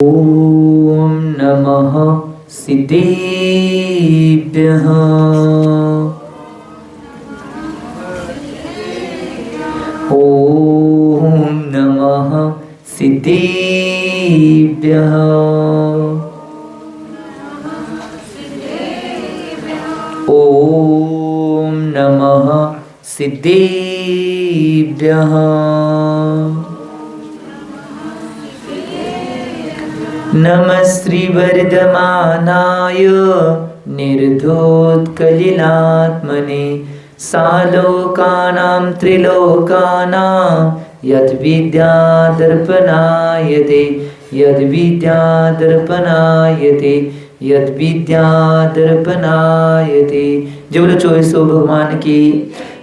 ओम नमः सिद्धेभ्यः। ओम नमः सिद्धेभ्यः। ओम नमः सिद्धेभ्यः। नमः श्रीवर्धमानाय निर्धोत्कलिलात्मने सालोकानां त्रिलोकानां यद्विद्यादर्पणायते यद्विद्यादर्पणायते यद्विद्यादर्पणायते। जय बोलो 24 भगवान की।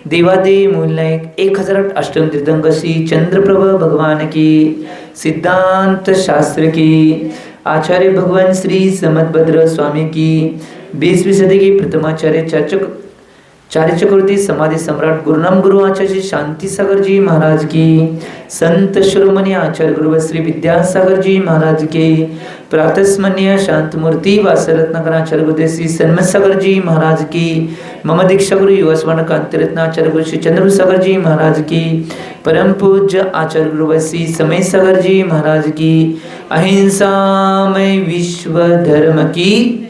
देवादेव मूलनायक 1008 अष्टम तीर्थंकर श्री चंद्रप्रभ भगवान की। सिद्धांत शास्त्र की आचार्य भगवान श्री समदभद्र स्वामी की 20वीं सदी के प्रथमाचार्य चार्य चक्रवर्ती समाधि सम्राट गुरुनाम गुरु आचार्य शांति सागर जी महाराज की। संत शिरोमणि आचार्य गुरु श्री विद्यासागर जी महाराज के। प्रातस्मरणीय शांत मूर्ति वासरत्नाकर आचार्य गुरु श्री सन्मत सागर जी महाराज की। मम दीक्षा गुरु युवा स्मरण कांति रत्नाचार्य गुरु श्री चंद्र सागर जी महाराज की। परम पूज्य आचार्य गुरु श्री समय सागर जी महाराज की। अहिंसामय विश्व धर्म की।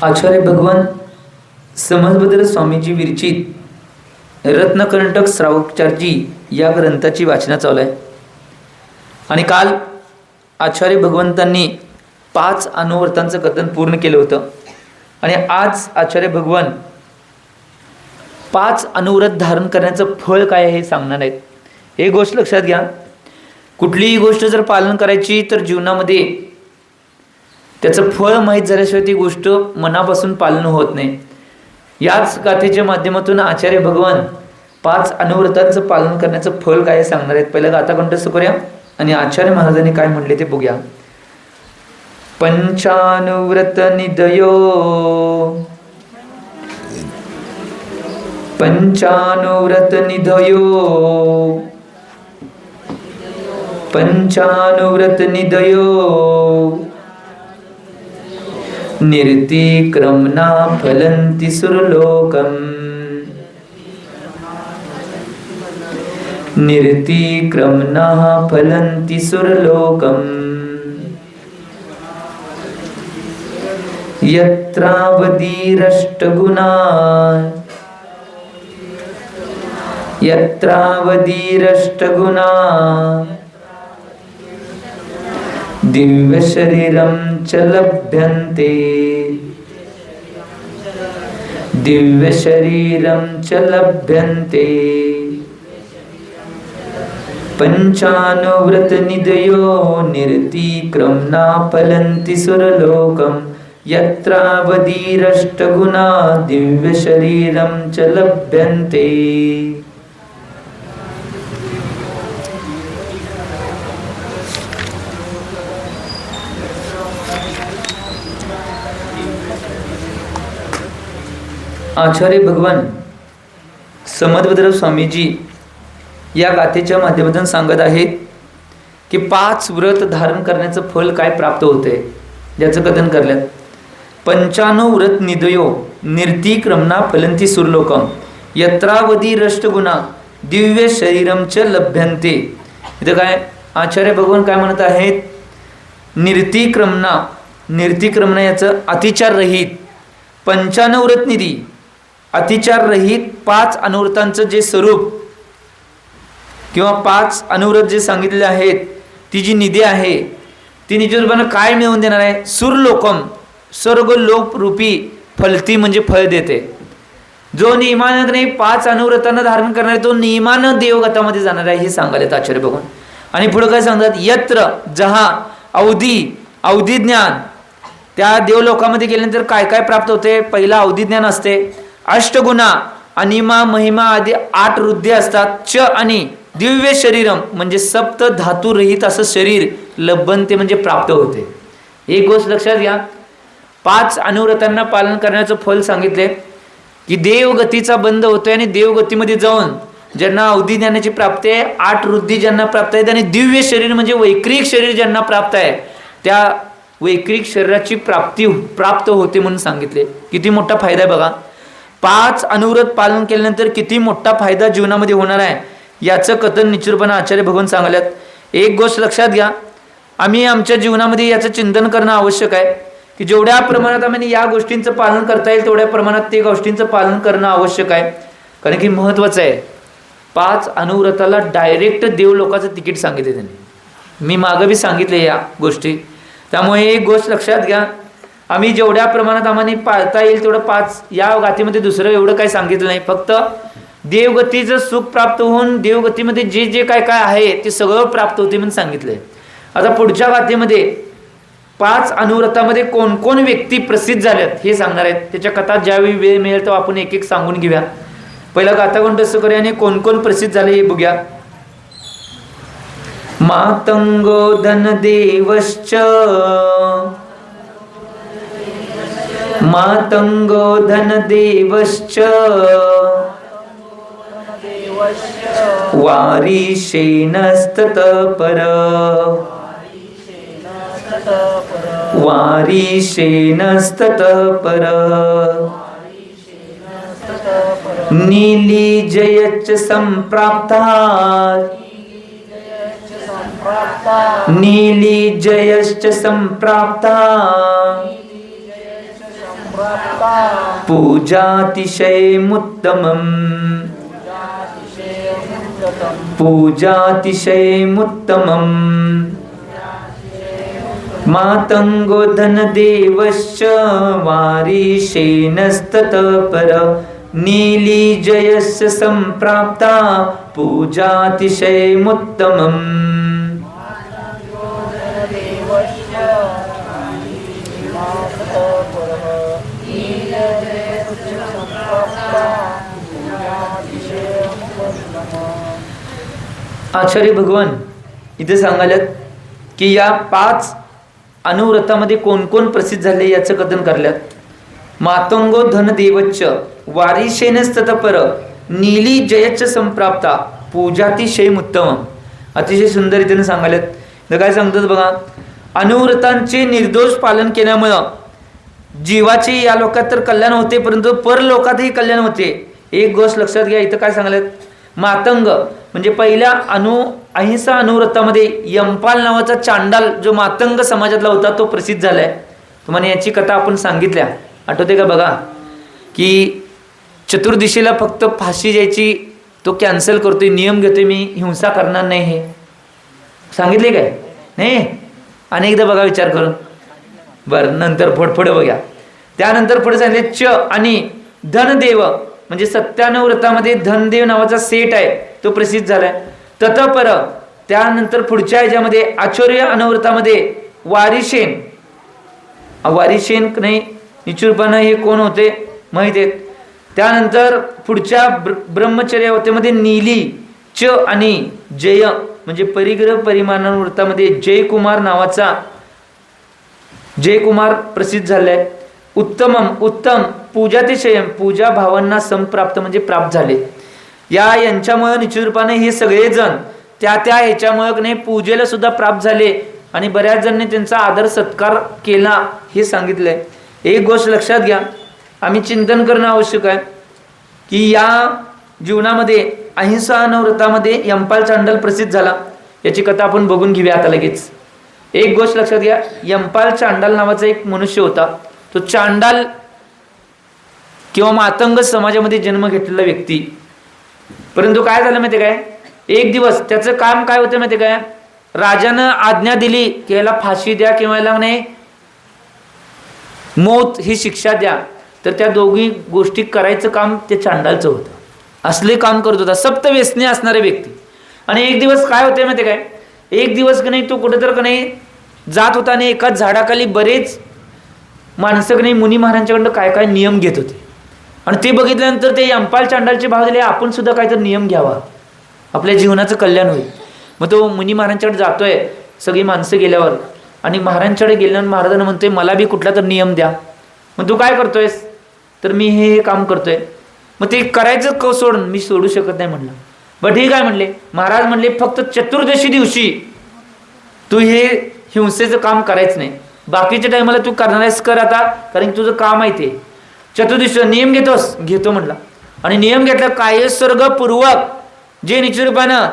आचार्य भगवान समदभद्र स्वामीजी विरचित रत्नकंटक श्रावकचार्जी या ग्रंथाची वाचना चालू आहे। आणि काल आचार्य भगवंतांनी 5 अनुवर्तांचं कथन पूर्ण केलं होतं आणि आज आचार्य भगवान 5 अनुव्रत धारण करण्याचं फळ काय आहे हे सांगणार आहेत। हे गोष्ट लक्षात घ्या, कुठलीही गोष्ट जर पालन करायची तर जीवनामध्ये त्याचं फळ माहीत झाल्याशिवाय ती गोष्ट मनापासून पालन होत नाही। याच गाथेच्या माध्यमातून आचार्य भगवान 5 अनुव्रतांचं पालन करण्याचं फळ काय सांगणार आहेत। पहिला गाथा कंठस्थ करूया आणि आचार्य महाराजांनी काय म्हणले ते बघूया। पंचानुव्रत निधयो पंचानुव्रत निधयो पंचानुव्रत निधयो निर्तिक्रमणा फलन्ति सुरलोकम् निर्तिक्रमणा फलन्ति सुरलोकम् यत्रावधीरष्टगुणा यत्रावधीरष्टगुणा दिव्य शरीरं च लभ्यन्ते दिव्य शरीरं च लभ्यन्ते पंचानुव्रत निधयो निर्तिक्रमणा फलन्ति सुरलोकं यत्रावधीरष्टगुणा दिव्य शरीरं च लभ्यन्ते। आचार्य भगवान समदभद्र स्वामीजी या गाथेच्या माध्यमातून सांगत आहेत की 5 व्रत धारण करण्याचं फल काय प्राप्त होते, ज्याचं कथन करल्यात। पंचानुव्रत निधयो निर्तिक्रमणा फलन्ति सुरलोकम यत्रावधीरष्टगुणा दिव्य शरीरं च लभ्यन्ते। इथं काय आचार्य भगवान काय म्हणत आहेत, निर्तिक्रमणा याचं अतिचार रहित, पंचानुव्रत निधी अतिचार रहित 5 अनुव्रतांचं जे स्वरूप किंवा 5 अनुव्रत जे सांगितलेले आहेत, ती जी निधी आहे ती निजरूपानं काय मिळवून देणार आहे, सुरलोकम स्वर्ग लोक रूपी फलती म्हणजे फळ देते। जो नियमानं नाही 5 अनुव्रतांना धारण करणार तो नियमानं देवगतामध्ये जाणार आहे हे सांगायला आचार्य भगवान। आणि पुढे काय सांगतात, यत्र जहा अवधी ज्ञान, त्या देवलोकामध्ये गेल्यानंतर काय काय प्राप्त होते। पहिला अवधी ज्ञान असते, अष्टगुणा अनिमा महिमा आदी 8 वृद्धी असतात, च आणि दिव्य शरीरम म्हणजे सप्त धातू रहित असं शरीर लभ्यन्ते म्हणजे प्राप्त होते। एक गोष्ट लक्षात घ्या, 5 अनुव्रतांना पालन करण्याचं फल सांगितले। की देवगतीचा बंध होतोय आणि देवगतीमध्ये जाऊन ज्यांना अवधी ज्ञानाची प्राप्ती आहे, 8 वृद्धी ज्यांना प्राप्त आहेत आणि दिव्य शरीर म्हणजे वैक्रिक शरीर ज्यांना प्राप्त आहे, त्या वैक्रिक शरीराची प्राप्त होते म्हणून सांगितले. किती मोठा फायदा आहे बघा. 5 अनुव्रत पालन केल्यानंतर किती मोठा फायदा जीवनामध्ये होणार आहे याचं कथन निश्चितपणे आचार्य भगवान सांगल्यात. एक गोष्ट लक्षात घ्या, आम्ही आमच्या जीवनामध्ये याचं चिंतन करणं आवश्यक आहे की जेवढ्या प्रमाणात आम्ही या गोष्टींचं पालन करता येईल तेवढ्या प्रमाणात ते गोष्टींचं पालन करणं आवश्यक आहे. कारण की महत्त्वाचं आहे. 5 अनुव्रताला डायरेक्ट देवलोकाचं तिकीट सांगितले त्यांनी. मी मागं बी सांगितले या गोष्टी. त्यामुळे एक गोष्ट लक्षात घ्या, आम्ही जेवढ्या प्रमाणात आम्हाला पाळता येईल तेवढं 5, या गाथेमध्ये दुसरं एवढं काही सांगितलं नाही. फक्त देवगतीचं सुख प्राप्त होऊन देवगतीमध्ये जे जे काय काय आहे ते सगळं प्राप्त होते म्हणून सांगितलंय. आता पुढच्या गाथेमध्ये 5 अनुव्रतामध्ये कोण कोण व्यक्ती प्रसिद्ध झाल्यात हे सांगणार आहेत. त्याच्या कथा ज्यावेळी वेळ मिळेल तेव्हा आपण एक एक सांगून घेऊया. पहिला गाथा कंठस्थ करूया आणि कोण कोण प्रसिद्ध झाले हे बघूया. मातंगो धनदेवश्च, मातंगो धनदेवश्च वारीशेनस्ततः पर, वारीशेनस्ततः पर नीलिजयच्च सम्प्राप्ता, नीलिजयश्च सम्प्राप्ता पूजातिशयमुत्तमम्, पूजातिशयमुत्तमम् मातंगो धनदेवश्च वारीशेनस्ततः पर नीलिजयस्य सम्प्राप्ता पूजातिशयमुत्तमम्. आचार्य भगवान इथे सांगायलात की या 5 अनुव्रतामध्ये कोण कोण प्रसिद्ध झाले याचं कथन करल्यात. मातंगो धनदेवच्च वारीशेनस्ततः पर नीली जयच्च संप्राप्ता पूजातिशयमुत्तमम्. अतिशय सुंदर रीतीने सांगायलात. तर काय सांगतात बघा, अनुव्रतांचे निर्दोष पालन केल्यामुळं जीवाचे या लोकात तर कल्याण होते परंतु परलोकातही कल्याण होते. एक गोष्ट लक्षात घ्या, इथं काय सांगायलात, मातंग म्हणजे पहिल्या अहिंसा अनुव्रतामध्ये यमपाल नावाचा चांडाल जो मातंग समाजातला होता तो प्रसिद्ध झालाय. तुम्हाला याची कथा आपण सांगितल्या, आठवते का बघा, की चतुर्दिशेला फक्त फाशी द्यायची तो कॅन्सल करतोय, नियम घेतोय, मी हिंसा करणार नाही हे सांगितले काय नाही. अनेकदा बघा विचार करून. बरं, नंतर पुढे बघा. त्यानंतर पुढे सांगितले च आणि धनदेव म्हणजे 97 व्रतामध्ये धनदेव नावाचा सेट आहे तो प्रसिद्ध झालाय. ततपर त्यानंतर पुढच्या ह्याच्यामध्ये आचर्य अनुव्रतामध्ये वारीशेन, वारीशेन नाही निचुरपणा हे कोण होते माहिती आहेत. त्यानंतर पुढच्या ब्रह्मचर्य व्रतामध्ये नीली च आणि जय म्हणजे परिग्रह परिमाणानुव्रतामध्ये जयकुमार नावाचा जयकुमार प्रसिद्ध झालाय. उत्तमम उत्तम पूजातिशयम पूजा भावांना संप्राप्त म्हणजे प्राप्त झाले. यांच्यामुळे निश्चितपणे हे सगळेजण त्या ह्याच्यामुळे नाही पूजेला सुद्धा प्राप्त झाले आणि बऱ्याच जणांनी त्यांचा आदर सत्कार केला हे सांगितलंय. एक गोष्ट लक्षात घ्या, आम्ही चिंतन करणं आवश्यक आहे की या जीवनामध्ये अहिंसा अनुव्रतामध्ये यमपाल चांडाल प्रसिद्ध झाला. याची कथा आपण बघून घेऊया आता लगेच. एक गोष्ट लक्षात घ्या, यमपाल चांडाल नावाचा एक मनुष्य होता. तो चांडाल किंवा मातंग समाजामध्ये जन्म घेतलेला व्यक्ती. परंतु काय झालं माहिती काय, एक दिवस त्याचं काम काय होतं माहिती काय, राजानं आज्ञा दिली की याला फाशी द्या किंवा याला नाही मौत ही शिक्षा द्या. तर त्या दोघी गोष्टी करायचं काम ते चांडालचं होतं. असले काम करत होता, सप्तव्यसनी असणारे व्यक्ती. आणि एक दिवस काय होते माहिती काय, एक दिवस का नाही तो कुठेतर का नाही जात होता आणि एका झाडाखाली बरेच माणसं का नाही मुनी महाराजांच्याकडं काय काय नियम घेत होते. आणि ते बघितल्यानंतर ते यमपाल चांडालचे भाव दिले, आपण सुद्धा काहीतरी नियम घ्यावा, आपल्या जीवनाचं कल्याण होईल. मग तो मुनी महाराजांच्याकडे जातोय सगळी माणसं गेल्यावर आणि महाराजांच्याकडे गेल्यावर महाराजांना म्हणतोय मला बी कुठला तर नियम द्या. मग तू काय करतोयस, तर मी हे काम करतोय. मग ते करायचं सोडून मी सोडू शकत नाही म्हणलं. बरं ठीक आहे म्हणले. महाराज म्हणले फक्त चतुर्दशी दिवशी तू हे हिंसेचं काम करायचं नाही, बाकीच्या टायमाला तू करणारच कर आता, कारण की तुझं काम आहे ते. चतुर्दशी नियम घेतोस? घेतो म्हणला. आणि नियम घेतला कायस्वर्गपूर्वक, जे निश्चितपणानं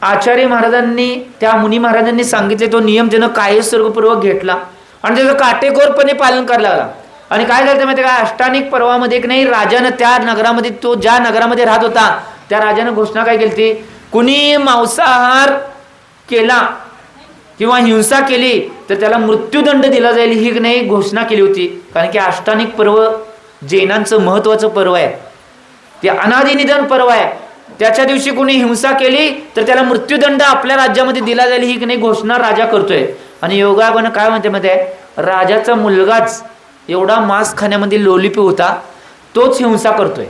आचार्य महाराजांनी त्या मुनी महाराजांनी सांगितले तो नियम त्यानं कायस्वर्गपूर्वक घेतला आणि त्याचं काटेकोरपणे पालन करायला लागला. आणि काय झालं माहिती का, अष्टानिक पर्वामध्ये की नाही राजानं त्या नगरामध्ये, तो ज्या नगरामध्ये राहत होता त्या राजानं घोषणा काय केली, कुणी मांसाहार केला किंवा हिंसा केली तर त्याला मृत्यूदंड दिला जाईल ही नाही घोषणा केली होती. कारण की अष्टानिक पर्व जैनांचं महत्वाचं पर्व आहे, ते अनादिनिधन पर्व आहे. त्याच्या दिवशी कोणी हिंसा केली तर त्याला मृत्यूदंड आपल्या राज्यामध्ये दिला जाईल ही नाही घोषणा राजा करतोय. आणि योगायोगानं काय म्हणते मध्ये, राजाचा मुलगाच एवढा मांस खाण्यामध्ये लोलीपी होता, तोच हिंसा करतोय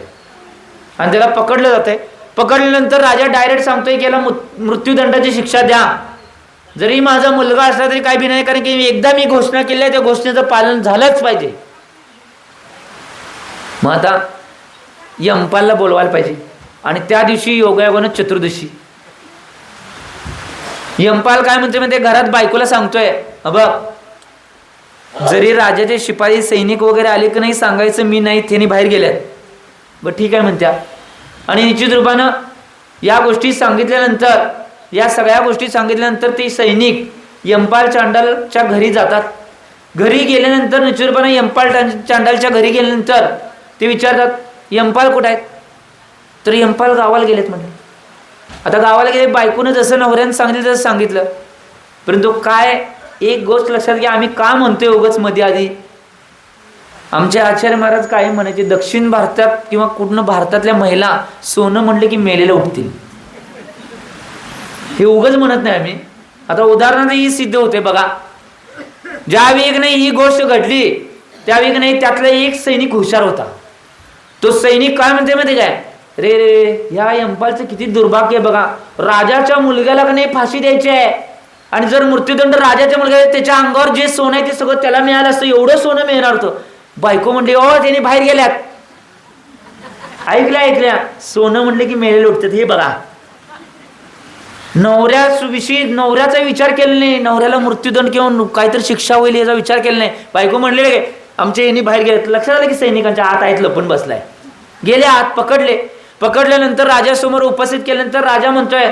आणि त्याला पकडलं जातंय. पकडल्यानंतर राजा डायरेक्ट सांगतोय की याला मृत्यूदंडाची शिक्षा द्या, जरी माझा मुलगा असला तरी काय बी नाही, कारण की एकदा मी घोषणा केली आहे त्या घोषणेचं पालन झालंच पाहिजे. मग आता यमपालला बोलवायला पाहिजे. आणि त्या दिवशी योगायोगानं चतुर्दशी. यमपाल काय म्हणते म्हणजे घरात बायकोला सांगतोय, बघ जरी राजाचे शिपाई सैनिक वगैरे आले की नाही सांगायचं मी नाही, त्यांनी बाहेर गेल्यात. बरं ठीक आहे म्हणत्या. आणि निश्चित रूपानं या गोष्टी सांगितल्यानंतर, या सगळ्या गोष्टी सांगितल्यानंतर ते सैनिक यमपाल चांडालच्या घरी जातात. घरी गेल्यानंतर निश्चित रूपानं यमपाल चांडालच्या घरी गेल्यानंतर ते विचारतात यमपाल कुठे आहेत, तर यमपाल गावाला गेलेत म्हणले. आता गावाला गेले, बायकोनं जसं नवऱ्यानं सांगितलं तसं सांगितलं. परंतु काय एक गोष्ट लक्षात घ्या, आम्ही का म्हणतोय उगाच मध्ये आधी, आमचे आचार्य महाराज काय म्हणायचे, दक्षिण भारतात किंवा कुठनं भारतातल्या महिला सोनं म्हणले की मेलेलं उठतील, हे उगाच म्हणत नाही आम्ही. आता उदाहरणार्थ ही सिद्ध होते बघा, ज्यावेळी एक नाही ही गोष्ट घडली त्यावेळी नाही त्यातला एक सैनिक हुशार होता. तो सैनिक काय म्हणते माहिती काय, रे रे ह्या यमपालचं किती दुर्भाग्य बघा, राजाच्या मुलग्याला का नाही फाशी द्यायची आहे आणि जर मृत्यूदंड राजाच्या मुलग्याला त्याच्या अंगावर जे सोनं आहे ते सगळं त्याला मिळालं असतं, एवढं सोनं मिळणार होतं. बायको म्हणली ओ त्याने बाहेर गेल्यात. ऐकल्या सोनं म्हणले की मेलेले उठतात. हे बघा, नवऱ्याचा विचार केला नाही, नवऱ्याला मृत्यूदंड किंवा काहीतरी शिक्षा होईल याचा विचार केला नाही. बायको म्हणले आमच्या यांनी बाहेर गेले. लक्षात आलं की सैनिकांच्या आत आहेत लपून बसलाय. गेले आत, पकडल्यानंतर राजासमोर उपस्थित केल्यानंतर राजा म्हणतोय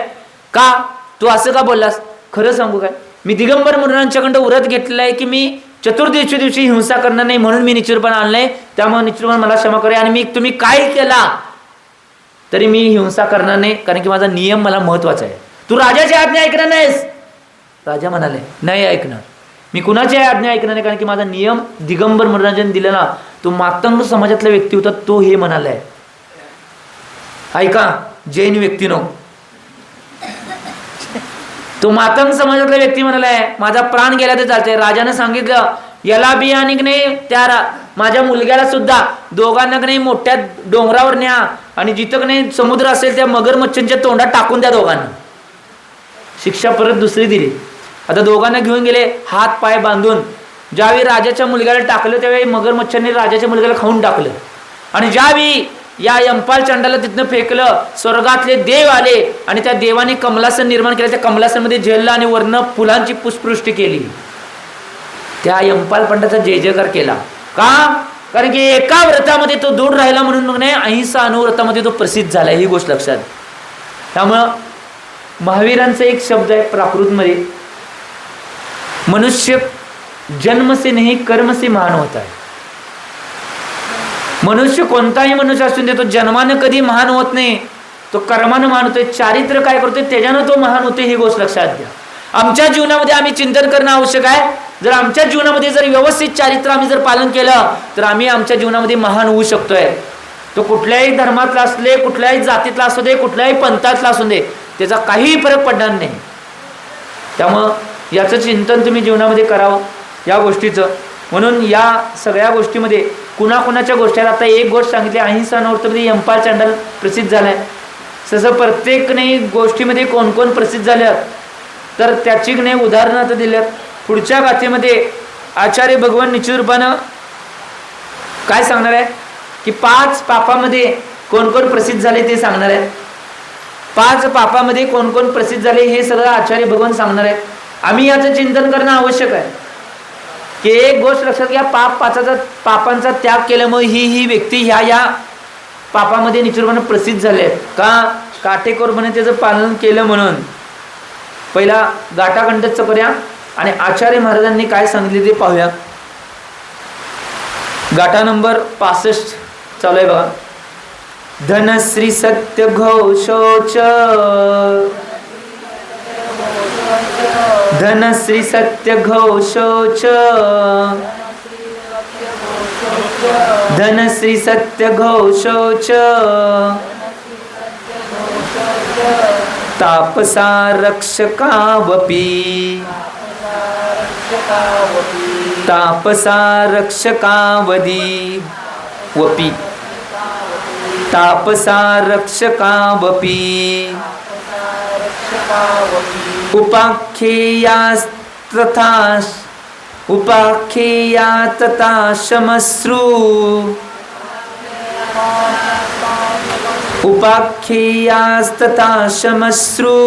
का तू असं का बोललास, खरं सांगू काय, मी दिगंबर मुलांच्याकडं व्रत घेतलेलं आहे की मी चतुर्दशी दिवशी हिंसा करणार नाही, म्हणून मी निश्चितपणे आणलंय, त्यामुळे निश्चितपणे मला क्षमा करा. आणि तुम्ही काय केला तरी मी हिंसा करणार नाही, कारण की माझा नियम मला महत्वाचा आहे. तू राजाची आज्ञा ऐकणार नाहीस. राजा म्हणाले नाही ऐकणार, मी कुणाची आज्ञा ऐकणार नाही, कारण की माझा नियम दिगंबर महाराजांनी दिलेला, तो मातंग समाजातला व्यक्ती होता, तो हे म्हणालाय. ऐका जैन व्यक्तीनो, तो मातंग समाजातला व्यक्ती म्हणालाय माझा प्राण गेला तर चालतंय. राजाने सांगितलं याला बी आणि नाही त्या माझ्या मुलग्याला सुद्धा दोघांना नाही मोठ्या डोंगरावर न्या आणि जिथं नाही समुद्र असेल त्या मगरमच्छांच्या तोंडात टाकून द्या दोघांना. शिक्षा परत दुसरी दिली. आता दोघांना घेऊन गेले हात पाय बांधून. ज्यावेळी राजाच्या मुलग्याला टाकलं त्यावेळी मगरमच्छांनी राजाच्या मुलग्याला खाऊन टाकलं. आणि ज्यावेळी या यमपाल चांडाला तिथनं फेकलं, स्वर्गातले देव आले आणि त्या देवाने कमलासन निर्माण केलं, त्या कमलासनमध्ये झेललं आणि वर्ण फुलांची पुष्पवृष्टी केली. त्या यमपाल पंडाचा जय जयकार केला. का, कारण की एका व्रतामध्ये तो दूर राहिला म्हणून नाही, अहिंसा अनुव्रतामध्ये तो प्रसिद्ध झाला, ही गोष्ट लक्षात. त्यामुळं महावीरांचा एक शब्द आहे प्राकृतमध्ये, मनुष्य जन्म से नहीं कर्म से महान होता है. मनुष्य कोणताही मनुष्य असून दे तो जन्मानं कधी महान होत नाही, तो कर्मानं महान होतोय. चारित्र्य काय करतोय त्याच्यानं तो महान होतोय, ही गोष्ट लक्षात घ्या. आमच्या जीवनामध्ये आम्ही चिंतन करणं आवश्यक आहे. जर आमच्या जीवनामध्ये जर व्यवस्थित चारित्र्य आम्ही जर पालन केलं तर आम्ही आमच्या जीवनामध्ये महान होऊ शकतोय. तो कुठल्याही धर्मातला असले, कुठल्याही जातीतला असू दे, कुठल्याही पंथातला असू दे, त्याचा काहीही फरक पडणार नाही. त्यामुळं याचं चिंतन तुम्ही जीवनामध्ये करावं या गोष्टीचं. म्हणून या सगळ्या गोष्टीमध्ये कुणाकुणाच्या गोष्टी आहेत. आता एक गोष्ट सांगितली, अहिंसा नव्हतं यमपाल चांडाल प्रसिद्ध झालाय. तसं प्रत्येक नाही गोष्टीमध्ये कोण कोण प्रसिद्ध झाल्यात तर त्याची नाही उदाहरणं आता दिल्यात. पुढच्या गाथेमध्ये आचार्य भगवान निश्चित रूपानं काय सांगणार आहे, की 5 पापामध्ये कोण कोण प्रसिद्ध झाले ते सांगणार आहेत. 5 पापामध्ये कोण कोण प्रसिद्ध झाले हे सगळं आचार्य भगवान सांगणार आहेत. आम्ही याचं चिंतन करणं आवश्यक आहे की एक गोष्ट लक्षात घ्या, पापांचा त्याग केल्यामुळे ही व्यक्ती ह्या पापामध्ये निश्चितपणे प्रसिद्ध झाले आहेत. का? काटेकोरपणे त्याचं पालन केलं म्हणून. पहिला गाठाकंठस्थ करूया आणि आचार्य महाराजांनी काय सांगितले ते पाहूया. गाठा नंबर 65 चालू आहे बघा. धनश्री सत्य घोषोच, धनश्री सत्य घोषोच, धनश्री सत्य घोषोच, तापसा रक्षकावपि, तापसा रक्षकावदी वपि, तापसा रक्षकावपि, उपाख्येयास्तथा, उपाख्येया तथा शमश्रु, उपाख्येयास्तथा शमश्रु,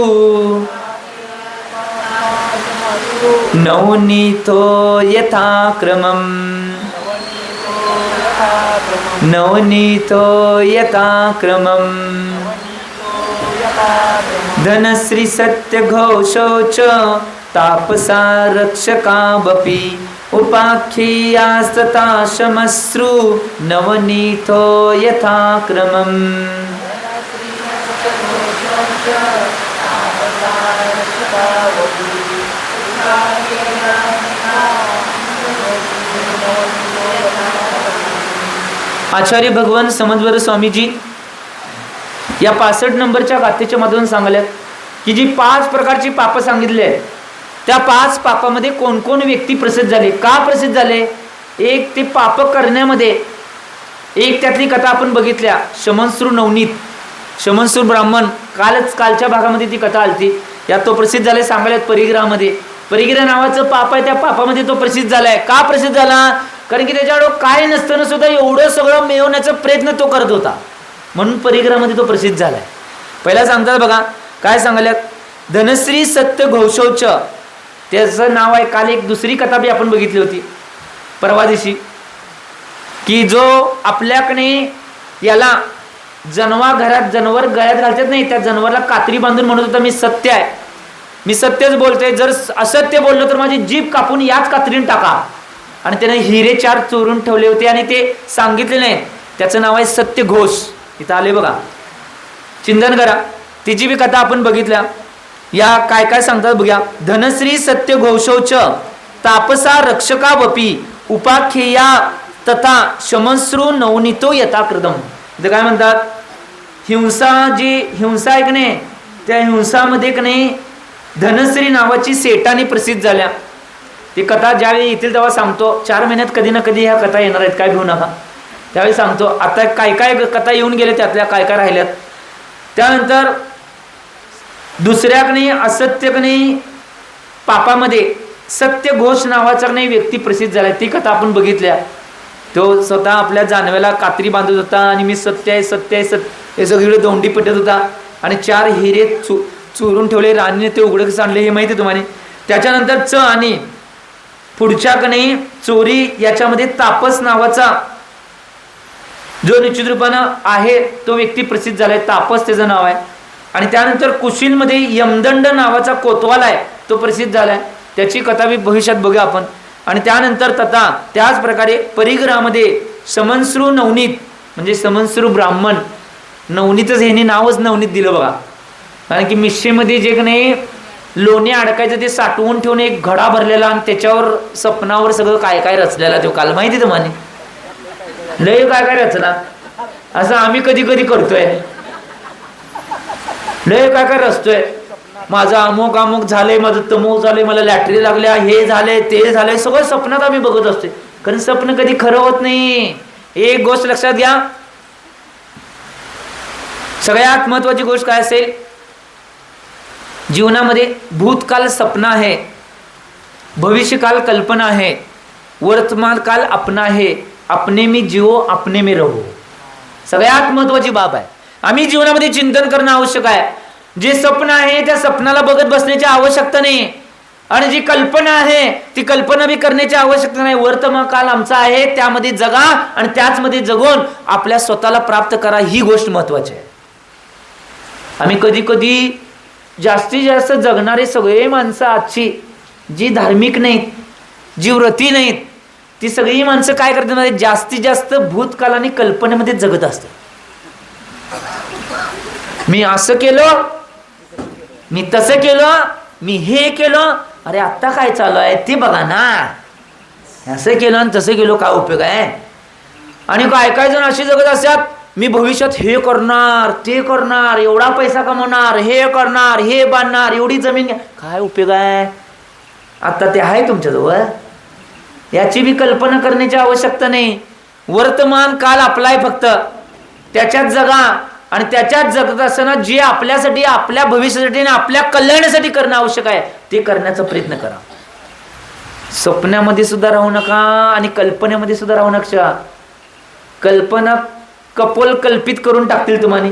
नवनीतो यथा क्रमम्, नवनीतो यथा क्रमम्, धनश्री सत्य घोषोच, तापसा रक्षकावपि, उपाख्येयास्तथा शमश्रु, नवनीतो यथा क्रमम्. आचार्य भगवान समजवर स्वामीजी या 65 नंबरच्या गाथेच्या मधून सांगल्यात की जी 5 प्रकारची पाप सांगितले आहेत, त्या 5 पापामध्ये कोण कोण व्यक्ती प्रसिद्ध झाले, का प्रसिद्ध झाले. एक ते पाप करण्यामध्ये, एक त्यातली कथा आपण बघितल्या, शमनश्रू नवनीत, शमनश्रू ब्राह्मण. कालच्या भागामध्ये ती कथा आलती. यात तो प्रसिद्ध झालाय सांगल्यात परिग्रहामध्ये. परिग्रह नावाचं पाप आहे, त्या पापामध्ये तो प्रसिद्ध झालाय. का प्रसिद्ध झाला? कारण की त्याच्याकडं काय नसताना सुद्धा एवढं सगळं मिळवण्याचा प्रयत्न तो करत होता, म्हणून परिग्रहामध्ये तो प्रसिद्ध झालाय. पहिला सांगतात बघा काय सांगल्यात. धनश्री सत्य घोषोच, त्याचं नाव आहे. काल एक दुसरी कथा बी आपण बघितली होती परवा दिवशी, की जो आपल्याकडे याला जनावर गळ्यात घालतात नाही, त्या जनावरला कात्री बांधून म्हणत होता मी सत्य आहे, मी सत्यच बोलतोय, जर असत्य बोललो तर माझी जीभ कापून याच कात्रीने टाका. आणि त्याने हिरे 4 चोरून ठेवले होते आणि ते सांगितले नाही. त्याचं नाव आहे सत्य घोष. इथं आले बघा, चिंतन करा. तिची बी कथा आपण बघितल्या. या काय काय सांगतात बघूया. धनश्री सत्य घोषोच, तापसा रक्षकावपि, उपाख्येया तथा शमश्रू नवनीतो यथा कृतम्. इथं काय म्हणतात, हिंसा आहे की नाही, त्या हिंसामध्ये की नाही धनश्री नावाची सेटाने प्रसिद्ध झाल्या. ती कथा ज्यावेळी येतील तेव्हा सांगतो. 4 महिन्यात कधी ना कधी ह्या कथा येणार आहेत, काय घेऊ नका. त्यावेळी सांगतो. आता काय काय कथा येऊन गेले, त्यातल्या काय काय राहिल्यात. त्यानंतर दुसऱ्याकडे असत्यकडे पापामध्ये सत्य घोष नावाचा नाही व्यक्ती प्रसिद्ध झाला. ती कथा आपण बघितल्या. तो स्वतः आपल्या जानव्याला कात्री बांधत होता आणि मी सत्य आहे सत्य आहे सत्य हे सगळीकडे दोंडी पिटत होता आणि 4 हिरे चोरून ठेवले, राणीने ते उघडकीस आणले, हे माहिती आहे तुम्हाला. त्याच्यानंतर आणि पुढच्याकडे चोरी याच्यामध्ये तापस नावाचा जो निश्चित रूपानं आहे तो व्यक्ती प्रसिद्ध झालाय. तापस त्याचं नाव आहे. आणि त्यानंतर कुशीलमध्ये यमदंड नावाचा कोतवाल आहे, तो प्रसिद्ध झालाय. त्याची कथा बी भविष्यात बघूया आपण. आणि त्यानंतर तथा त्याच प्रकारे परिग्रहामध्ये शमनश्रू नवनीत म्हणजे शमनश्रू ब्राह्मण. नवनीतच ह्याने नावच नवनीत दिलं बघा. कारण की मिश्रेमध्ये जे नाही लोणी अडकायचं ते साठवून ठेवून एक घडा भरलेला आणि त्याच्यावर सपनावर सगळं काय काय रचलेला. तो काल माहिती तुम्हाला लय काय काय रचना. असं आम्ही कधी कधी करतोय, लय काय काय रचतोय. माझं अमुक झालंय, माझं तमुक झालंय, मला लॅटरी लागल्या, हे झालंय ते झालंय, सगळं स्वप्नात आम्ही बघत असतोय. कारण स्वप्न कधी खरं होत नाही. एक गोष्ट लक्षात घ्या, सगळ्यात महत्वाची गोष्ट काय असेल जीवनामध्ये, भूतकाल सपना आहे, भविष्यकाल कल्पना है, वर्तमान काल अपना है, अपने में जियो अपने में रहो. सगळ्यात महत्वाची बाब आहे. आम्ही जीवनामध्ये चिंतन करणं आवश्यक आहे. जे स्वप्न आहे त्या स्वप्नाला बघत बसण्याची आवश्यकता नाही, आणि जी कल्पना आहे ती कल्पना बी करण्याची आवश्यकता नाही. वर्तमान काल आमचा आहे, त्यामध्ये जगा आणि त्याच मध्ये जगून आपल्या स्वतःला प्राप्त करा, ही गोष्ट महत्वाची आहे. आम्ही कधी कधी जास्तीत जास्त जगणारे सगळे माणसं आजची जी धार्मिक नाहीत, जी व्रती नाहीत, ती सगळी माणसं काय करतात, जास्तीत जास्त भूतकाल आणि कल्पनेमध्ये जगत असतात. मी असं केलं, मी तसं केलं, मी हे केलं, अरे आत्ता काय चालू आहे ते बघा ना, असं केलं आणि तसं केलं काय उपयोग आहे. आणि काय काय जण असे जगत असतात, मी भविष्यात हे करणार, ते करणार, एवढा पैसा कमवणार, हे करणार, हे बांधणार, एवढी जमीन, काय उपयोग आहे. आता ते आहे तुमच्याजवळ, याची बी कल्पना करण्याची आवश्यकता नाही. वर्तमान काल आपला आहे, फक्त त्याच्यात जगा आणि त्याच्यात जगत असताना जे आपल्यासाठी, आपल्या भविष्यासाठी आणि आपल्या कल्याणासाठी करणं आवश्यक आहे ते करण्याचा प्रयत्न करा. स्वप्नामध्ये सुद्धा राहू नका आणि कल्पनेमध्ये सुद्धा राहू नका. कल्पना कपोल कल्पित करून टाकतील तुम्हाला,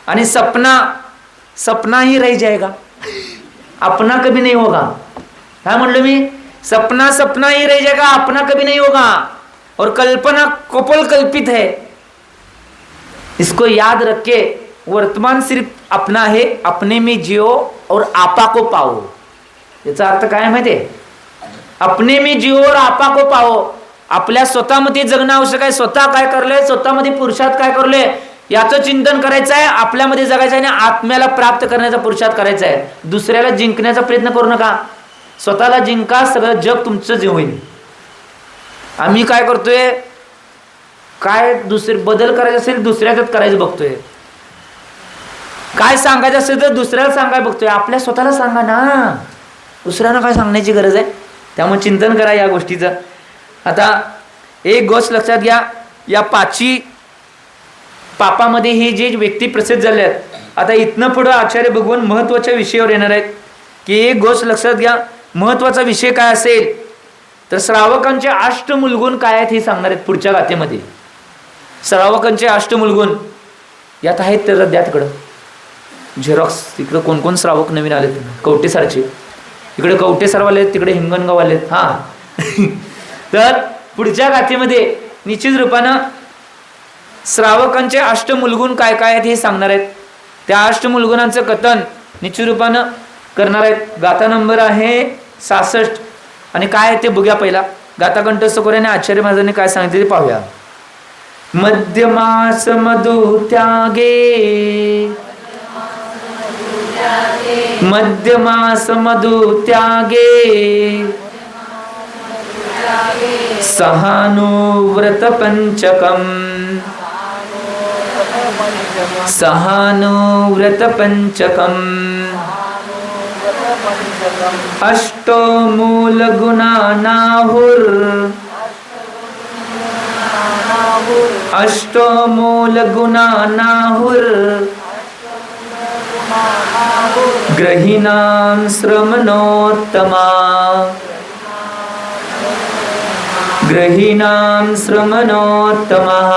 आणि सपना ही रह जाएगा, अपना कभी नहीं होगा. काय म्हणलो मी, सपना ही रह जाएगा, अपना कभी नहीं होगा. और कल्पना कपोल कल्पित है, इसको याद रख के वर्तमान सिर्फ अपना है, अपने में जियो और आपा को पाओ. याचा अर्थ काय माहितीये, अपने में जियो और आपा को पाओ. आपल्या स्वतःमध्ये जगणं आवश्यक आहे. स्वतः काय करलंय, स्वतःमध्ये पुरुषार्थ काय करलंय याचं चिंतन करायचं आहे, आपल्यामध्ये जगायचं आहे आणि आत्म्याला प्राप्त करण्याचा पुरुषार्थ करायचा आहे. दुसऱ्याला जिंकण्याचा प्रयत्न करू नका, स्वतःला जिंका, सगळं जग तुमचं जे होईल. आम्ही काय करतोय, काय दुसरे बदल करायचा असेल दुसऱ्याच्यात करायचं बघतोय, काय सांगायचं असेल तर दुसऱ्याला सांगायला बघतोय. आपल्या स्वतःला सांगा ना, दुसऱ्यांना काय सांगण्याची गरज आहे. त्यामुळे चिंतन करा या गोष्टीचं. आता एक गोष्ट लक्षात घ्या, या पापामध्ये हे जे व्यक्ती प्रसिद्ध झाले आहेत, आता इथनं पुढं आचार्य भगवान महत्वाच्या विषयावर येणार आहेत. की एक गोष्ट लक्षात घ्या, महत्वाचा विषय काय असेल तर श्रावकांचे अष्टमूलगुण काय आहेत हे सांगणार आहेत पुढच्या गाथेमध्ये. श्रावकांचे अष्टमूलगुण यात आहेत, तर द्या तिकडं झेरॉक्स. तिकडं कोण कोण श्रावक नवीन आलेत, कवटेसरचे, इकडे कवटेसरवाले आहेत, तिकडे हिंगणगाववाले आहेत. हां तर पुढच्या गाथेमध्ये निश्चित रूपानं श्रावकांचे अष्टमूलगुण काय काय आहेत हे सांगणार आहेत. त्या अष्टमूलगुणांचं कथन निश्चित रूपानं करणार आहेत. गाथा नंबर आहे 66 आणि काय आहे ते बघूया. पहिला गाथा कंठस्थ करूया, आचार्य महाराजांनी काय सांगितले ते पाहूया. मध्यमास मधु त्यागे, मध्यमास मधु त्यागे, सहानुव्रत पंचकम, सहानुव्रत पंचकम, अष्टो मूल गुणानाहुर, अष्टो मूल गुणानाहुर, ग्रहीणां श्रमणोत्तमा, ग्रहीणां श्रमणोत्तमः.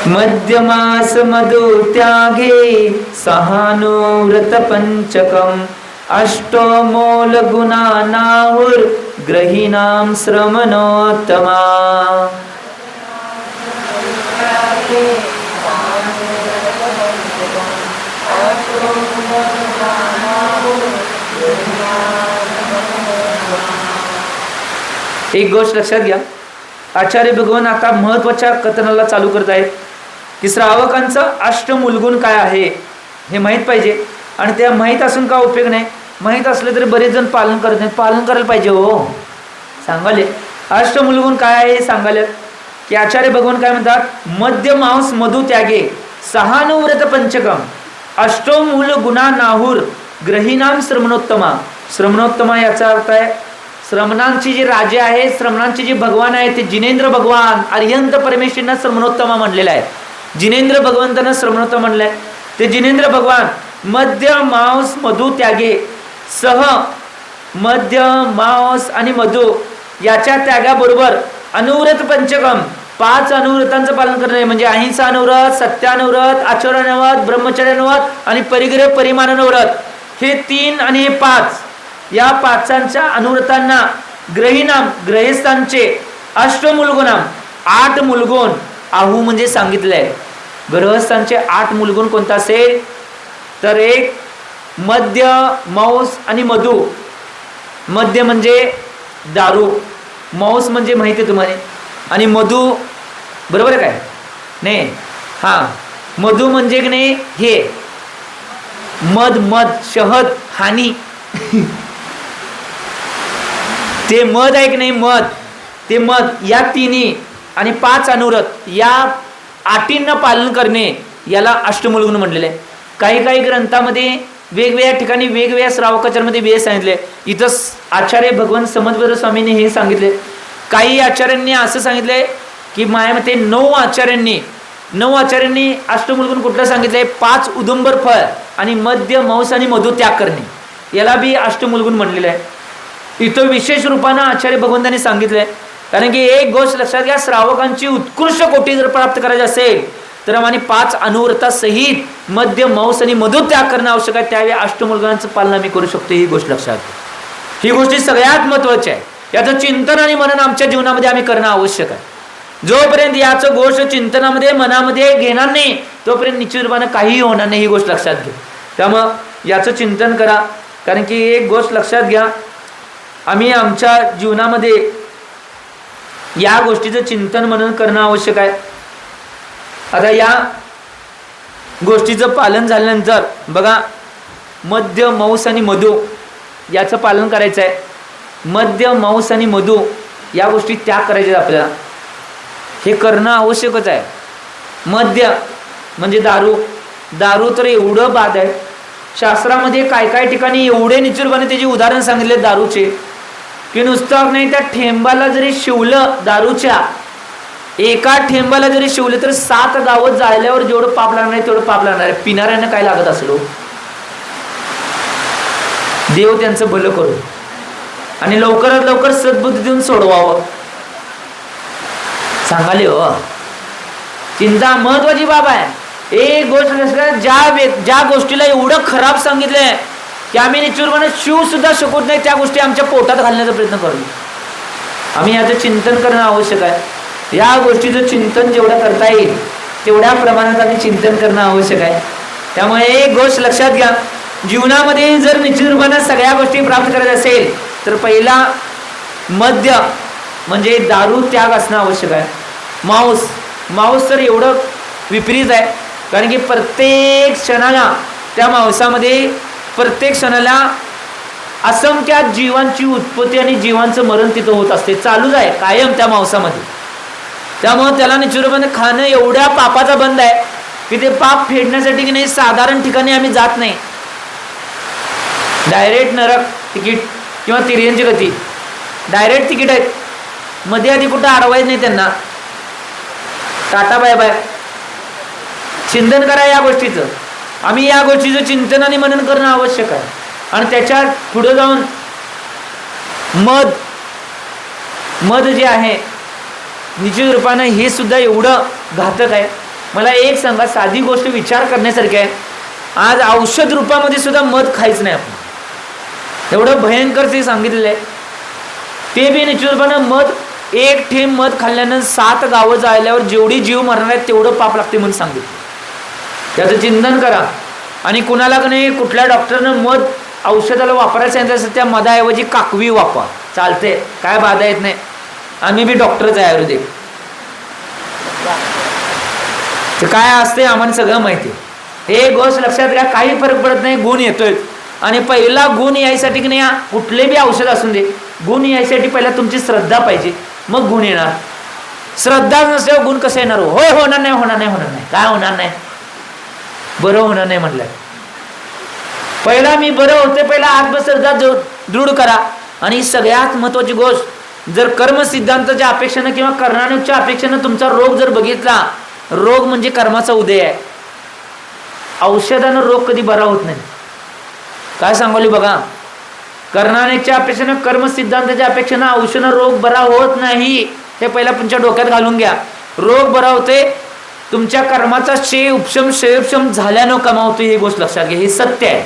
मध्यमास मधु त्यागे, सहानुव्रत पंचकम, अष्टो मूल गुणानाहुर, ग्रहीणां श्रमणोत्तमा. एक गोष्ट लक्षात घ्या, आचार्य भगवान आता महत्वाच्या कथनाला चालू करत आहेत की श्रावकांचं अष्टमूलगुण काय आहे हे माहीत पाहिजे. आणि त्या माहीत असून का उपयोग नाही, माहीत असलं तरी बरेच जण पालन करत नाहीत. पालन करायला पाहिजे हो. सांगाले अष्टमूलगुण काय आहे हे सांगाले की आचार्य भगवान काय म्हणतात, मध्य मांस मधु त्यागे, सहानुव्रत पंचकम, अष्टो मूल गुणा नाहुर, ग्रहीणां श्रमणोत्तमा. श्रमणोत्तमा याचा अर्थ आहे श्रमणांची जे राजे आहे, श्रमणांचे जे भगवान आहे ते जिनेंद्र भगवान, अर्यंत परमेश्वरांना श्रमणोत्तमा म्हणलेला आहे. जिनेंद्र भगवंतांना श्रमणोत्तम म्हणलंय. ते जिनेंद्र भगवान मध्य मांस मधु त्यागे, सह मध्य मांस आणि मधु याच्या त्यागाबरोबर अनुव्रत पंचकम, 5 अनुव्रतांचं पालन करणे म्हणजे अहिंसा अनुव्रत, सत्यानुव्रत, आचरणानुव्रत, ब्रह्मचर्यानुव्रत आणि परिग्रह परिमाणानुव्रत, हे 3 आणि हे 5, या 5 अनुव्रतांना ग्रहीनाम ग्रहस्थांचे अष्टमूलगुणाम 8 मूलगुण आहू म्हणजे सांगितलंय. ग्रहस्थांचे 8 मूलगुण कोणता असेल तर एक मद्य, मांस आणि मधु. मद्य म्हणजे दारू, मांस म्हणजे माहिती आहे तुम्हाला, आणि मधु बरोबर आहे काय नाही, हां मधु म्हणजे की नाही हे मध शहद हानी ते मध आहे की नाही मध, ते मध, या 3 आणि 5 अनुव्रत या 8 पालन करणे याला अष्टमूलगुण म्हटलेले आहे. काही ग्रंथामध्ये वेगवेगळ्या ठिकाणी वेगवेगळ्या श्रावकाचार्यामध्ये वेळ सांगितले. इथं आचार्य भगवान समर्थ स्वामींनी हे सांगितले. काही आचार्यांनी असं सांगितले की माझ्यामते 9 आचार्यांनी अष्टमूलगुण कुठलं सांगितलंय, 5 उदुंबर फळ आणि मद्य, मांस आणि मधु त्याग करणे, याला बी अष्टमूलगुण म्हणलेलं आहे. इथं विशेष रूपानं आचार्य भगवंतांनी सांगितलंय. कारण की एक गोष्ट लक्षात घ्या, श्रावकांची उत्कृष्ट कोटी जर प्राप्त करायची असेल तर आम्हाला 5 अनुव्रतासहित मद्य, मांस आणि मधु त्याग करणं आवश्यक आहे. त्यावेळी अष्टमूलगुणांचं पालन आम्ही करू शकतो. ही गोष्ट लक्षात घ्या. ही गोष्टी सगळ्यात महत्त्वाची आहे. याचं चिंतन आणि मनन आमच्या जीवनामध्ये आम्ही करणं आवश्यक आहे. जोपर्यंत याचं गोष्ट चिंतनामध्ये मनामध्ये घेणार नाही तोपर्यंत निश्चित रूपानं काहीही होणार नाही. ही गोष्ट लक्षात घ्या. त्यामुळं याचं चिंतन करा. कारण की एक गोष्ट लक्षात घ्या, आम्ही आमच्या जीवनामध्ये या गोष्टीचं चिंतन मनन करणं आवश्यक आहे. आता या गोष्टीचं पालन झाल्यानंतर बघा, मद्य, मांस आणि मधु याचं पालन करायचं आहे. मद्य, मांस आणि मधु या गोष्टी त्याग करायच्या आपल्याला, हे करणं आवश्यकच आहे. मद्य म्हणजे दारू तर एवढं बाद आहे. शास्त्रामध्ये काय ठिकाणी एवढे निचूरपणे त्याची उदाहरण सांगितले दारूचे की नुसतं नाही, त्या ठेंबाला जरी शिवलं, दारूच्या एका ठेंबाला जरी शिवलं तर 7 गावं जाळल्यावर जेवढं पाप लागणार आहे तेवढं पाप लागणार आहे. पिणाऱ्यांना काय लागत असलो, देव त्यांचं भलं करू आणि लवकरात लवकर सद्बुद्धी देऊन सोडवावं. सांगाले हो, चिंता महत्वाची बाब आहे. एक गोष्ट ज्या गोष्टीला एवढं खराब सांगितलंय की आम्ही निश्चितपणे शिव सुद्धा शकत नाही, त्या गोष्टी आमच्या पोटात घालण्याचा प्रयत्न करू. आम्ही याचं चिंतन करणं आवश्यक आहे. या गोष्टीचं चिंतन जेवढं करता येईल तेवढ्या प्रमाणात आम्ही चिंतन करणं आवश्यक आहे. त्यामुळे एक गोष्ट लक्षात घ्या, जीवनामध्ये जर निश्चित रूपाने सगळ्या गोष्टी प्राप्त करायच्या असेल तर पहिला मद्य म्हणजे दारू त्याग असणं आवश्यक आहे. मांस तर एवढं विपरीत आहे. कारण की प्रत्येक क्षणाला त्या मांसामध्ये प्रत्येक क्षणाला असंख्य जीवांची उत्पत्ती आणि जीवांचं मरण तिथं होत असते, चालूच आहे कायम त्या मांसामध्ये. त्यामुळं त्याला निश्चितपणे खाणं एवढ्या पापाचा बंद आहे की ते पाप फेडण्यासाठी की नाही साधारण ठिकाणी आम्ही जात नाही. डायरेक्ट नरक तिकीट किंवा तिर्यंची गती डायरेक्ट तिकीट आहेत. मध्ये आधी कुठं अडवायचं नाही त्यांना. Tata bye bye. चिंतन करा या गोष्टीचं. आम्ही या गोष्टीचं चिंतन आणि मनन करणं आवश्यक आहे. आणि त्याच्यात पुढे जाऊन मध जे आहे निश्चित रूपानं हे सुद्धा एवढं घातक आहे. मला एक सांगा, साधी गोष्ट विचार करण्यासारखी आहे. आज औषध रूपामध्ये सुद्धा मध खायचं नाही आपण, एवढं भयंकर ते सांगितलेलं आहे. ते बी निश्चित रूपानं मध, एक थेंब मध खाल्ल्यानं 7 गावं जाळल्यावर जेवढी जीव मरणार आहेत तेवढं पाप लागते म्हणून सांगितलं. त्याचं चिंतन करा. आणि कुणाला का नाही कुठल्या डॉक्टरनं मध औषधाला वापरायला सांगितलं असेल त्या मधाऐवजी काकवी वापरा, चालते, काय बाधा येत नाही. आम्ही बी डॉक्टरच आहे आयुर्वेदिक. ते काय असते आम्हाला सगळं माहिती. हे गोष्ट लक्षात घ्या, काही फरक पडत नाही, गुण येतोय. आणि पहिला गुण यायसाठी की नाही, कुठले बी औषध असून दे, गुण यायसाठी पहिला तुमची श्रद्धा पाहिजे, मग गुण येणार. श्रद्धा नसल्यावर गुण कसं येणार? होय, होणार नाही. काय होणार नाही? बरं होणार नाही म्हटलंय. पहिला मी बरं होते, पहिला आत्मश्रद्धा दृढ करा. आणि सगळ्यात महत्वाची गोष्ट, जर कर्म सिद्धांताच्या अपेक्षेनं किंवा कर्णानुच्या अपेक्षेनं तुमचा रोग जर बघितला, रोग म्हणजे कर्माचा उदय आहे. औषधानं रोग कधी बरा होत नाही. काय सांगली बघा, कर्णानेच्या अपेक्षेनं कर्म सिद्धांताच्या अपेक्षेनं औषधानं रोग बरा होत नाही. हे पहिला तुमच्या डोक्यात घालून घ्या. रोग बरा होते, तुमच्या कर्माचा श्रेय उपशम श्रेयोपशम झाल्यानं कमावतो, ही गोष्ट लक्षात घ्या, हे सत्य आहे.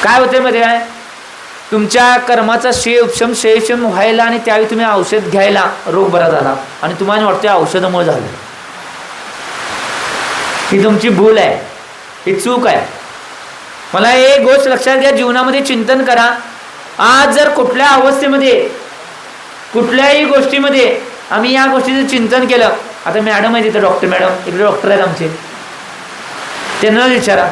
काय होते मध्ये आहे, तुमच्या कर्माचा श्रेय उपशम श्रेयोपशम व्हायला आणि त्यावेळी तुम्ही औषध घ्यायला रोग बरा झाला आणि तुम्हाला वाटतं औषधामुळे झालं. ही तुमची भूल आहे, ही चूक आहे. मला एक गोष्ट लक्षात घ्या, जीवनामध्ये चिंतन करा. आज जर कुठल्या अवस्थेमध्ये कुठल्याही गोष्टीमध्ये आम्ही या गोष्टीचं चिंतन केलं, आता मॅडम आहे तिथं, डॉक्टर मॅडम इकडे डॉक्टर आहेत आमचे, त्यांना विचारा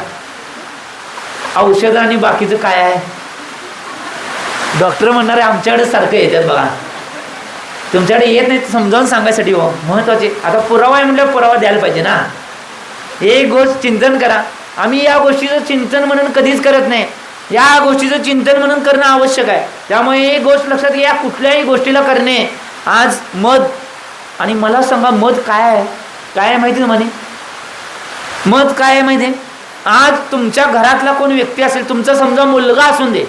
औषध आणि बाकीचं काय आहे. डॉक्टर म्हणणार आहे आमच्याकडे सारखं येतात बघा, तुमच्याकडे येत नाही समजावून सांगायसाठी. हो महत्वाचे, आता पुरावा आहे म्हटल्यावर पुरावा द्यायला पाहिजे ना. एक गोष्ट चिंतन करा. आम्ही या गोष्टीचं चिंतन म्हणून कधीच करत नाही, या गोष्टीचं चिंतन म्हणून करणं आवश्यक आहे. त्यामुळे एक गोष्ट लक्षात घ्या, कुठल्याही गोष्टीला करणे. आज मध, आणि मला सांगा मध काय आहे, काय आहे माहिती तुम्हाला? मध काय आहे माहिती आहे? आज तुमच्या घरातला कोण व्यक्ती असेल, तुमचा समजा मुलगा असून दे,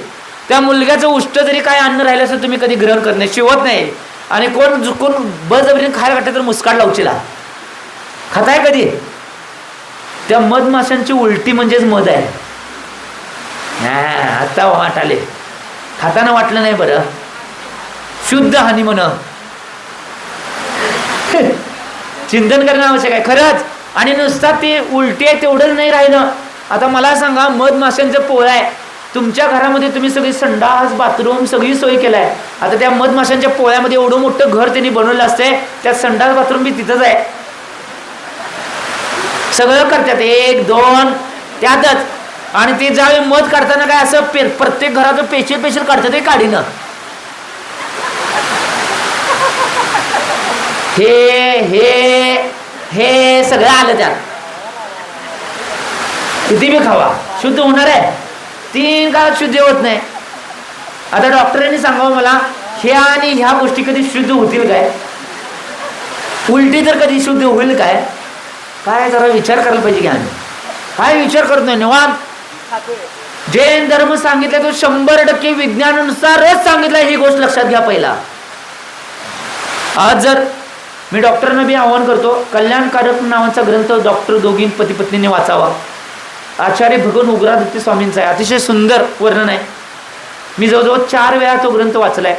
त्या मुलग्याचं उष्ट जरी काय अन्न राहिलं असेल तुम्ही कधी ग्रहण करत नाही, शिवत नाही. आणि कोण झुकून बळजबरीने खायला काढता तर मुस्काट लावचीला, खाताय कधी? त्या मधमाशांची उलटी म्हणजेच मध आहे. आता वाट आले, खाताना वाटलं नाही बरं, शुद्ध हानी म्हण. चिंतन करणं आवश्यक आहे खरंच. आणि नुसता ते उलटी आहे तेवढंच नाही राहिलं. आता मला सांगा, मधमाशांचं पोळं आहे, तुमच्या घरामध्ये तुम्ही सगळी संडास बाथरूम सगळी सोय केलाय. आता त्या मधमाशांच्या पोळ्यामध्ये एवढं मोठं घर त्यांनी बनवलं असते, त्यात संडास बाथरूम बी तिथंच आहे, सगळं करतात, 1 2 त्यातच. आणि ते ज्यावेळी मध काढताना काय असं प्रत्येक घराचं पेशील काढतात, ते काढीनं हे सगळं आलं त्यात. किती बी खावा शुद्ध होणार आहे, 3 काळात शुद्ध होत नाही. आता डॉक्टरांनी सांगावं मला, ह्या आणि ह्या गोष्टी कधी शुद्ध होतील काय? उलटी तर कधी शुद्ध होईल काय? काय जरा विचार करायला पाहिजे की आम्ही काय विचार करत नाही निवांत. जैन धर्म सांगितलं तो 100% विज्ञानानुसारच सांगितलं, ही गोष्ट लक्षात घ्या पहिला. आज जर मी डॉक्टरांना बी आवाहन करतो, कल्याणकारक नावाचा ग्रंथ डॉक्टर दोघी पती पत्नीने वाचावा. आचार्य भगवान उग्रादत्त स्वामींचा आहे, अतिशय सुंदर वर्णन आहे. मी जवळजवळ 4 वेळा तो ग्रंथ वाचलाय.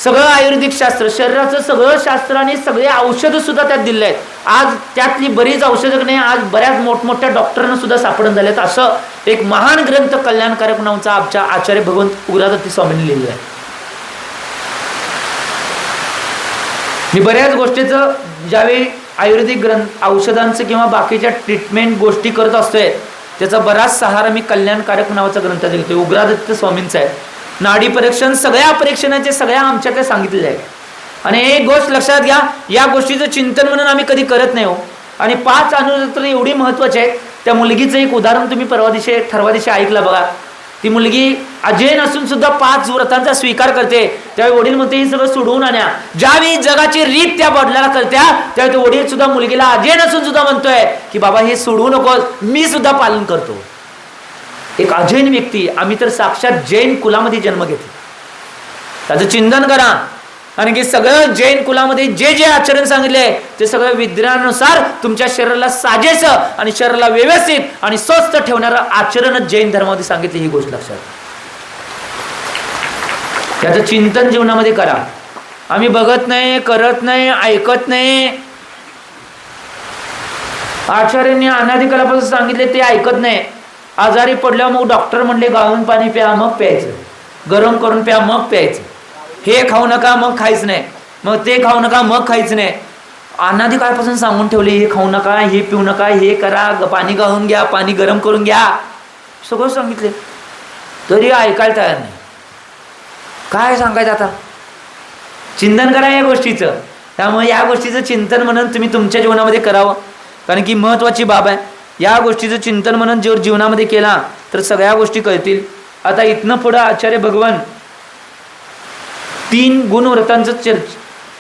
सगळं आयुर्वेदिक शास्त्र, शरीराचं सगळं शास्त्र आणि सगळे औषधं सुद्धा त्यात दिले आहेत. आज त्यातली बरीच औषधं नाही आज बऱ्याच मोठमोठ्या डॉक्टरांना सुद्धा सापडून झालेत. असं एक महान ग्रंथ कल्याणकारक नावाचा आमच्या आचार्य भगवंत उग्रादत्त स्वामींनी लिहिलेला आहे. मी बऱ्याच गोष्टीचं ज्यावेळी आयुर्वेदिक ग्रंथ औषधांचं किंवा बाकीच्या ट्रीटमेंट गोष्टी करत असतोय, त्याचा बराच सहारा मी कल्याणकारक नावाचा ग्रंथ घेतोय, उग्रादत्त स्वामींचा आहे. नाडी परीक्षण सगळ्या परीक्षणाचे सगळ्या आमच्याकडे सांगितलेले आहे. आणि एक गोष्ट लक्षात घ्या, या गोष्टीचं चिंतन म्हणून आम्ही कधी करत नाही हो. आणि 5 अनुरक्तं एवढी महत्वाची आहेत. त्या मुलगीचं एक उदाहरण तुम्ही ठरवा दिवशी ऐकलं बघा. ती मुलगी अजैन असून सुद्धा 5 व्रतांचा स्वीकार करते. त्यावेळी वडील म्हणते हे सगळं सोडवून आणा. ज्यावेळी जगाची रीत त्या बदलायला करत्या, त्यावेळी तो वडील सुद्धा मुलगीला अजैन असून सुद्धा म्हणतोय की बाबा हे सोडवू नकोस, मी सुद्धा पालन करतो. एक अजैन व्यक्ती, आम्ही तर साक्षात जैन कुलामध्ये जन्म घेतला. त्याचं चिंतन करा. कारण की सगळं जैन कुलामध्ये जे जे आचरण सांगितले ते सगळं विज्ञानानुसार तुमच्या शरीराला साजेस आणि शरीराला व्यवस्थित आणि स्वस्थ ठेवणारं आचरणच जैन धर्मामध्ये सांगितले. ही गोष्ट लक्षात, त्याचं चिंतन जीवनामध्ये करा. आम्ही बघत नाही, करत नाही, ऐकत नाही. आचार्यांनी अनादिकालापासून सांगितले ते ऐकत नाही. आजारी पडल्यावर मग डॉक्टर म्हणले गाळून पाणी प्या मग प्यायचं, गरम करून प्या मग प्यायचं, हे खाऊ नका मग खायच नाही, मग ते खाऊ नका मग खायच नाही. अनादी काळपासून सांगून ठेवले हे खाऊ नका, हे पिऊ नका, हे करा, पाणी गाळून घ्या, पाणी गरम करून घ्या, सगळं सांगितले तरी ऐकायला तयार नाही. काय सांगायचं आता? चिंतन करा या गोष्टीचं. त्यामुळे या गोष्टीचं चिंतन म्हणून तुम्ही तुमच्या जीवनामध्ये करावं, कारण की महत्वाची बाब आहे. या गोष्टीचं चिंतन म्हणून जर जीवनामध्ये केला तर सगळ्या गोष्टी कळतील. आता इथनं पुढं आचार्य भगवान 3 गुणव्रतांचं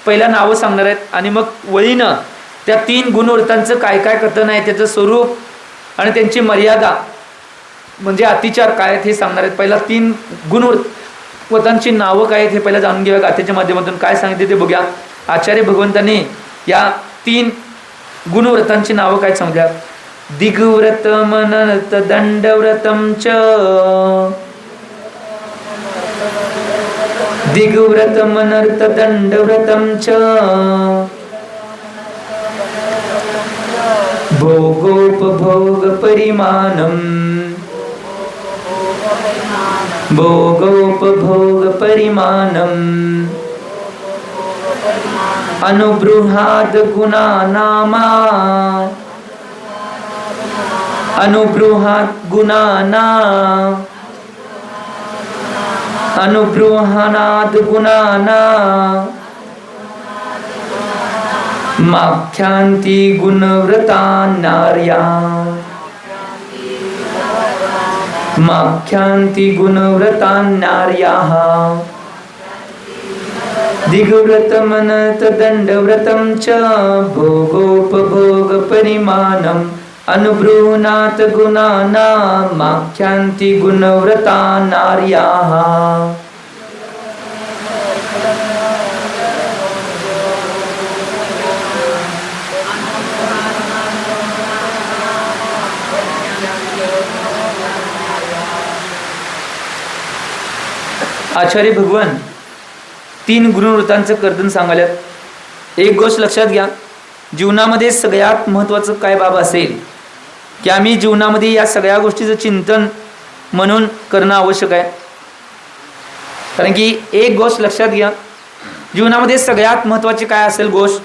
पहिला नावं सांगणार आहेत आणि मग वळीनं त्या 3 गुणव्रतांचं काय काय कथन आहे, त्याचं स्वरूप आणि त्यांची मर्यादा म्हणजे अतिचार काय आहेत हे सांगणार आहेत. पहिला 3 गुणव्रतांची नावं काय आहेत हे पहिला जाणून घेऊया. गाथेच्या माध्यमातून काय सांगितले ते बघूया. आचार्य भगवंतांनी या 3 गुणव्रतांची नावं काय समजा? दिग्व्रत मनर्त दंडव्रतम च, दिग्व्रत मनर्त दंडव्रतम च, भोगोपभोग परिमाणम, भोगोपभोग परिमाणम, अनुबृहाद गुणानामा, अनुबृहाद गुणाना, अनुबृहानाद गुणाना, माख्यांती गुणव्रता नार्या, माख्यांती गुणव्रता नार्याः, दिग्व्रत मनर्त दंडव्रतम च, भोगोपभोग परिमाणम, अनुबृह्णात गुणाना, माख्यांती गुणव्रता नार्याः. आचार्य भगवान 3 गुणवृत्तांचं कर्तन सांगायला. एक गोष्ट लक्षात घ्या, जीवनामध्ये सगळ्यात महत्त्वाचं काय बाब असेल की आम्ही जीवनामध्ये या सगळ्या गोष्टीचं चिंतन म्हणून करणं आवश्यक आहे. कारण की एक गोष्ट लक्षात घ्या, जीवनामध्ये सगळ्यात महत्त्वाची काय असेल गोष्ट,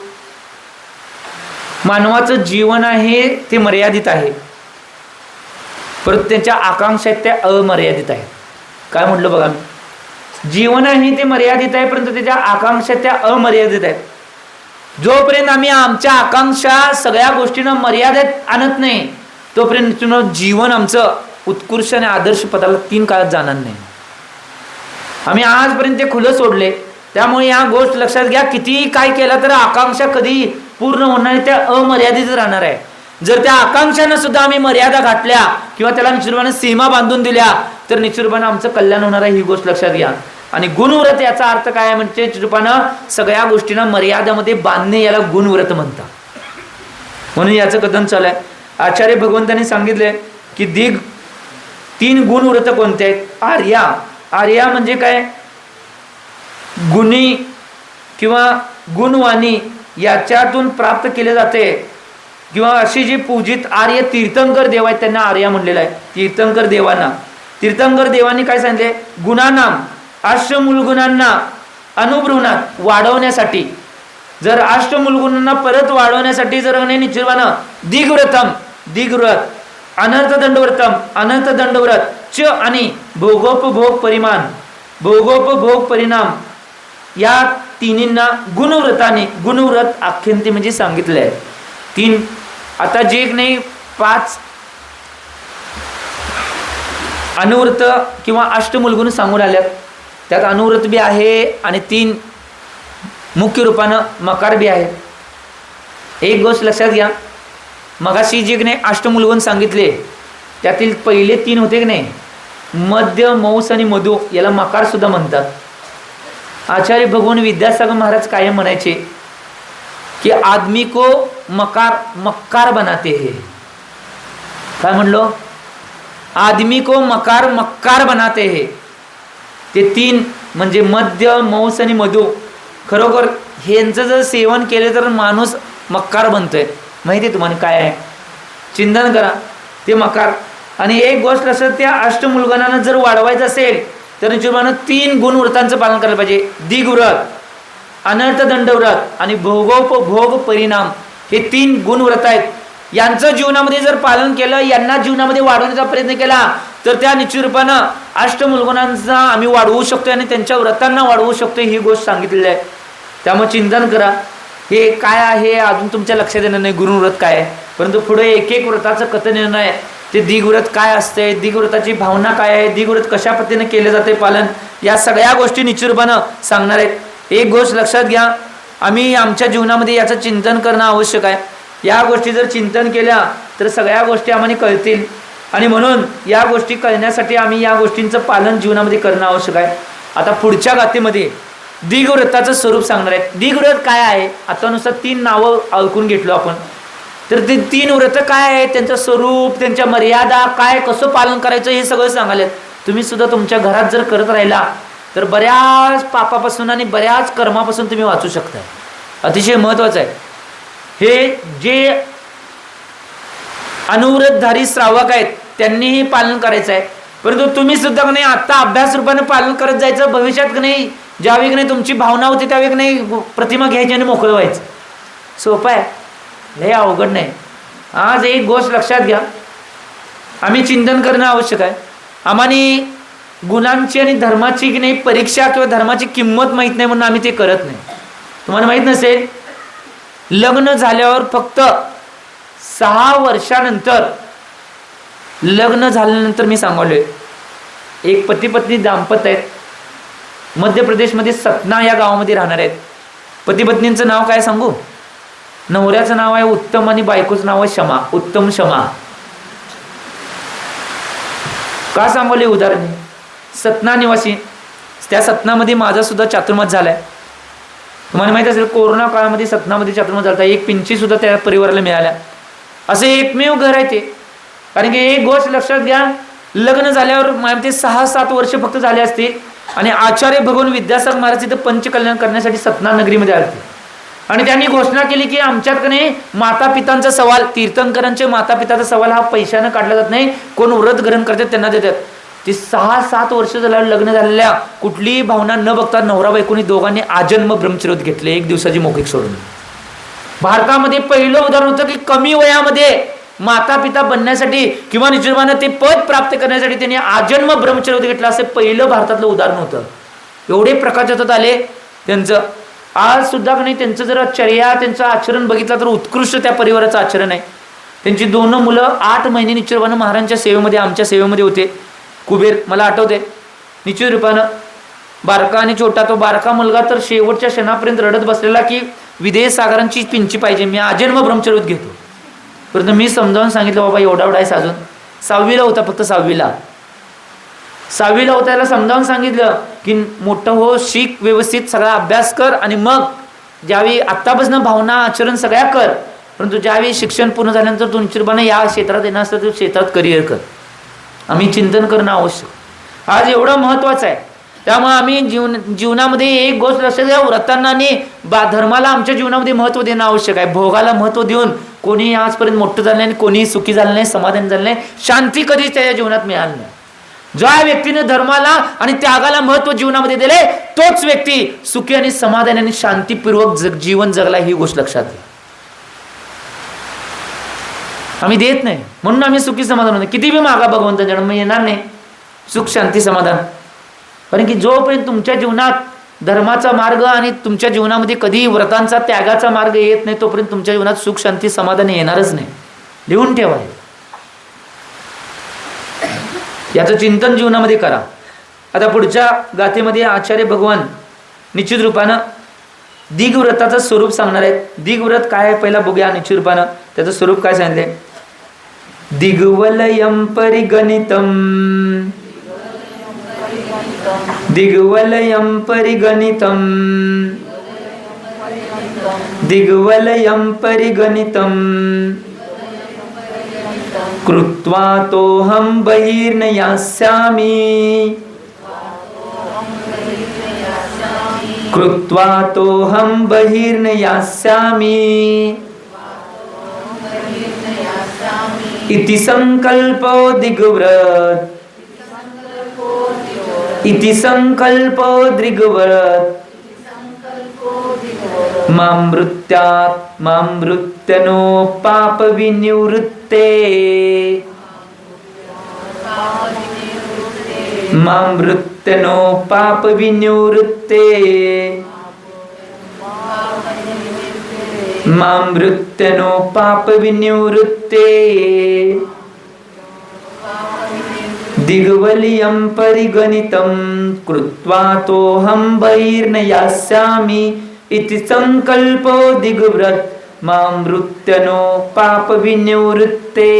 मानवाचं जीवन आहे ते मर्यादित आहे, परंतु त्यांच्या आकांक्षा त्या अमर्यादित आहेत. काय म्हटलं बघा, जीवन आहे ते मर्यादित आहे, परंतु त्याच्या आकांक्षा त्या अमर्यादित आहेत. जोपर्यंत आम्ही आमच्या आकांक्षा सगळ्या गोष्टींना मर्यादित आणत नाही, तोपर्यंत जीवन आमचं उत्कृष्ट आणि आदर्श पदाला 3 काळात जाणार नाही. आम्ही आजपर्यंत ते खुलं सोडले. त्यामुळे या गोष्ट लक्षात घ्या, कितीही काय केलं तर आकांक्षा कधी पूर्ण होणार नाही, त्या अमर्यादित राहणार आहे. जर त्या आकांक्षांना सुद्धा आम्ही मर्यादा घातल्या किंवा त्याला निश्चितपणे सीमा बांधून दिल्या तर निश्चितपणे आमचं कल्याण होणार आहे. ही गोष्ट लक्षात घ्या. आणि गुणव्रत याचा अर्थ काय आहे, म्हणजे निश्चितपणे सगळ्या गोष्टींना मर्यादामध्ये बांधणे याला गुणव्रत म्हणतात. म्हणून याचं कथन चालू आहे. आचार्य भगवंतांनी सांगितले की 3 गुणव्रत कोणते आहेत? आर्या. आर्या म्हणजे काय, गुणी किंवा गुणवाणी याच्यातून प्राप्त केले जाते, किंवा अशी जी पूजित आर्य तीर्थंकर देव आहेत त्यांना आर्या म्हणलेलं आहे. तीर्थंकर देवांना, तीर्थंकर देवांनी काय सांगितले, गुणानाम अष्टमूलगुणांना अनुबृहणात वाढवण्यासाठी, जर अष्टमूलगुणांना परत वाढवण्यासाठी जर निश्चितपणे दिग्व्रतम, दिग्व्रत, अनर्थ दंडव्रतम, अनर्थ दंडव्रत च, आणि भोगोपभोग परिमाण, भोगोपभोग परिणाम, या तिन्हींना गुणव्रताने, गुणव्रत आख्यंती म्हणजे सांगितले आहे. 3 आता जे नाही 5 अनुव्रत किंवा अष्टमूलगुण सांगून आल्यात, त्यात अनुव्रत बी आहे आणि 3 मुख्य रूपानं मकार बी आहे. एक गोष्ट लक्षात घ्या, मगाशी जे नाही अष्टमूलगुण सांगितले त्यातील पहिले 3 होते की नाही, मध्य, मौस आणि मधु, याला मकार सुद्धा म्हणतात. आचार्य भगवान विद्यासागर महाराज कायम म्हणायचे कि आदमी को मकार मक्कार बनाते हैं. काय म्हणलो, आदमी को मकार मक्कार बनाते हैं. ते 3 म्हणजे मध्य, मौस आणि मधु, खरोखर ह्यांचं जर सेवन केले तर माणूस मक्कार बनतोय. माहिती आहे तुम्हाला काय आहे, चिंतन करा ते मकार. आणि एक गोष्ट असं, त्या अष्टमूलगुणांना जर वाढवायचं असेल तर निश्चितपणे 3 गुणव्रतांचं पालन करायला पाहिजे. दिग्व्रत, अनर्थ दंडव्रत आणि भोगोपभोग परिणाम, हे 3 गुणव्रत आहेत. यांचं जीवनामध्ये जर पालन केलं, यांना जीवनामध्ये वाढवण्याचा प्रयत्न केला तर त्या निश्चित रूपानं अष्टमूलगुणांचा आम्ही वाढवू शकतो आणि त्यांच्या व्रतांना वाढवू शकतो. ही गोष्ट सांगितलेली आहे. त्यामुळे चिंतन करा, हे काय आहे अजून तुमच्या लक्षात येणार नाही गुणव्रत काय आहे, परंतु पुढे एक एक व्रताचं कथन येणार आहे. ते दिग्व्रत काय असते, दिग्व्रताची भावना काय आहे, दिग्व्रत कशा पद्धतीने केले जाते पालन, या सगळ्या गोष्टी निश्चित रूपानं सांगणार आहेत. एक गोष्ट लक्षात घ्या, आम्ही आमच्या जीवनामध्ये याचं चिंतन करणं आवश्यक आहे. या गोष्टी जर चिंतन केल्या तर सगळ्या गोष्टी आम्हाला कळतील, आणि म्हणून या गोष्टी कळण्यासाठी आम्ही या गोष्टींचं पालन जीवनामध्ये करणं आवश्यक आहे. आता पुढच्या गाथेमध्ये दीर्घव्रताचं स्वरूप सांगणार आहे. दीर्घव्रत काय आहे? आता नुसतं 3 नावं ऐकून घेतलो आपण, तर ते 3 व्रत काय आहे, त्यांचं स्वरूप, त्यांच्या मर्यादा काय, कसं पालन करायचं हे सगळं सांगायला. तुम्ही सुद्धा तुमच्या घरात जर करत राहिला तर बऱ्याच पापापासून आणि बऱ्याच कर्मापासून तुम्ही वाचू शकता. अतिशय महत्त्वाचं आहे. हे जे अनुव्रतधारी श्रावक आहेत त्यांनीही पालन करायचं आहे, परंतु तुम्ही सुद्धा का नाही आत्ता अभ्यास रूपाने पालन करत जायचं. भविष्यात का नाही, ज्यावेळी की नाही तुमची भावना होती त्यावेळी की नाही प्रतिमा घ्यायची आणि मोकळं व्हायचं. सोपं आहे, लय अवघड नाही. आज एक गोष्ट लक्षात घ्या, आम्ही चिंतन करणं आवश्यक आहे. आम्हाला गुणांची आणि धर्माची की नाही परीक्षा किंवा धर्माची किंमत माहीत नाही म्हणून आम्ही ते करत नाही. तुम्हाला माहीत नसेल, लग्न झाल्यावर फक्त 6 वर्षानंतर, लग्न झाल्यानंतर मी सांगलोय, एक पती पत्नी दाम्पत्य आहेत, मध्य प्रदेशमध्ये सतना या गावामध्ये राहणार आहेत. पती पत्नींचं नाव काय सांगू? नवऱ्याचं नाव आहे उत्तम आणि बायकोचं नाव आहे शमा. उत्तम शमा. का सांगले उदाहरण? सतना निवासी. त्या सतनामध्ये माझा सुद्धा चातुर्मास झालाय. तुम्हाला माहित असेल, कोरोना काळामध्ये सतनामध्ये चातुर्मास झाला. एक पिंची सुद्धा त्या परिवाराला मिळाल्या. असे एकमेव घर आहे ते. कारण की एक गोष्ट लक्षात घ्या, लग्न झाल्यावर ते 6-7 वर्ष फक्त झाले असतील आणि आचार्य भगवान विद्यासागर महाराज तिथं पंचकल्याण करण्यासाठी सतना नगरीमध्ये आले आणि त्यांनी घोषणा केली की आमच्याकडे माता पितांचा सवाल, तीर्थंकरांचे माता पिताचा सवाल हा पैशानं काढला जात नाही, कोण व्रत ग्रहण करतात त्यांना देतात. ते 6-7 वर्ष झाल्यावर लग्न झालेल्या कुठलीही भावना न बघता नवरा बायकोनी दोघांनी आजन्म ब्रह्मचर्य घेतले, 1 दिवसाची मौखिक सोडून. भारतामध्ये पहिलं उदाहरण होतं की कमी वयामध्ये माता पिता बनण्यासाठी किंवा निश्चितपणे ते पद प्राप्त करण्यासाठी त्यांनी आजन्म ब्रह्मचर्य घेतलं, असं पहिलं भारतातलं उदाहरण होतं. एवढे प्रकाशात आले त्यांचं. आज सुद्धा नाही त्यांचं जर चर्या, त्यांचं आचरण बघितलं तर उत्कृष्ट त्या परिवाराचं आचरण आहे. त्यांची 2 मुलं 8 महिने निश्चितपणे महाराजांच्या सेवेमध्ये, आमच्या सेवेमध्ये होते. कुबेर मला आठवते, निश्चित रूपानं बारका आणि छोटा. तो बारका मुलगा तर शेवटच्या क्षणापर्यंत रडत बसलेला की विदेसागरांची पिंची पाहिजे, मी आजन्म ब्रह्मचर्य घेतो. परंतु मी समजावून सांगितलं, बाबा एवढा आहे साजून. 6वीला होता, फक्त 6वीला होता. त्याला समजावून सांगितलं की मोठं हो, शिक, व्यवस्थित सगळा अभ्यास कर आणि मग ज्यावेळी आत्तापासून भावना आचरण सगळ्या कर, परंतु ज्यावेळी शिक्षण पूर्ण झाल्यानंतर तू निश्चितपणे या क्षेत्रात येणार असतं तर क्षेत्रात करिअर कर. आम्ही चिंतन करणं आवश्यक आज एवढं महत्त्वाचं आहे. त्यामुळे आम्ही जीवनामध्ये एक गोष्ट लक्षात घ्या, व्रतांना आणि धर्माला आमच्या जीवनामध्ये महत्त्व देणं आवश्यक आहे. भोगाला महत्त्व देऊन कोणीही आजपर्यंत मोठं झालं नाही, कोणीही सुखी झालं नाही, समाधान झालं नाही, शांती कधीच त्याच्या जीवनात मिळाली नाही. ज्या व्यक्तीने धर्माला आणि त्यागाला महत्त्व जीवनामध्ये दिले तोच व्यक्ती सुखी आणि समाधान आणि शांतीपूर्वक जीवन जगला, ही गोष्ट लक्षात घ्या. आम्ही देत नाही म्हणून आम्ही सुखी समाधान होतो. किती बी मागा भगवंताच्या जन्म येणार नाही सुख शांती समाधान. कारण की जोपर्यंत तुमच्या जीवनात धर्माचा मार्ग आणि तुमच्या जीवनामध्ये कधी व्रतांचा त्यागाचा मार्ग येत नाही तोपर्यंत तुमच्या जीवनात सुख शांती समाधान येणारच नाही. लिहून ठेवा, याचं चिंतन जीवनामध्ये करा. आता पुढच्या गाथेमध्ये आचार्य भगवान निश्चित रूपानं दीघव्रताचं स्वरूप सांगणार आहेत. दीघव्रत काय आहे पहिला बघूया निश्चित रूपानं. त्याचं स्वरूप काय सांगितले? दिग्वलयं परिगणितं, दिग्वलयं परिगणितं, दिग्वलयं परिगणितं, कृत्वा तोहं बहिर्न यास्यामि, कृत्वा तोहं बहिर्न यास्यामि, इति संकल्पो दिग्व्रत, इति संकल्पो दिग्व्रत, मामृत्यात् मामृत्यनो पाप विनिवृत्ते, मामृत्यनो पाप विनिवृत्ते, मामृत्यनो पाप विनिवृत्ते, दिग्वलयं परिगणितं, कृत्वा तोहं बहिर्न यास्यामि, इति संकल्पो दिग्व्रत, मामृत्यनो पाप विनिवृत्ते.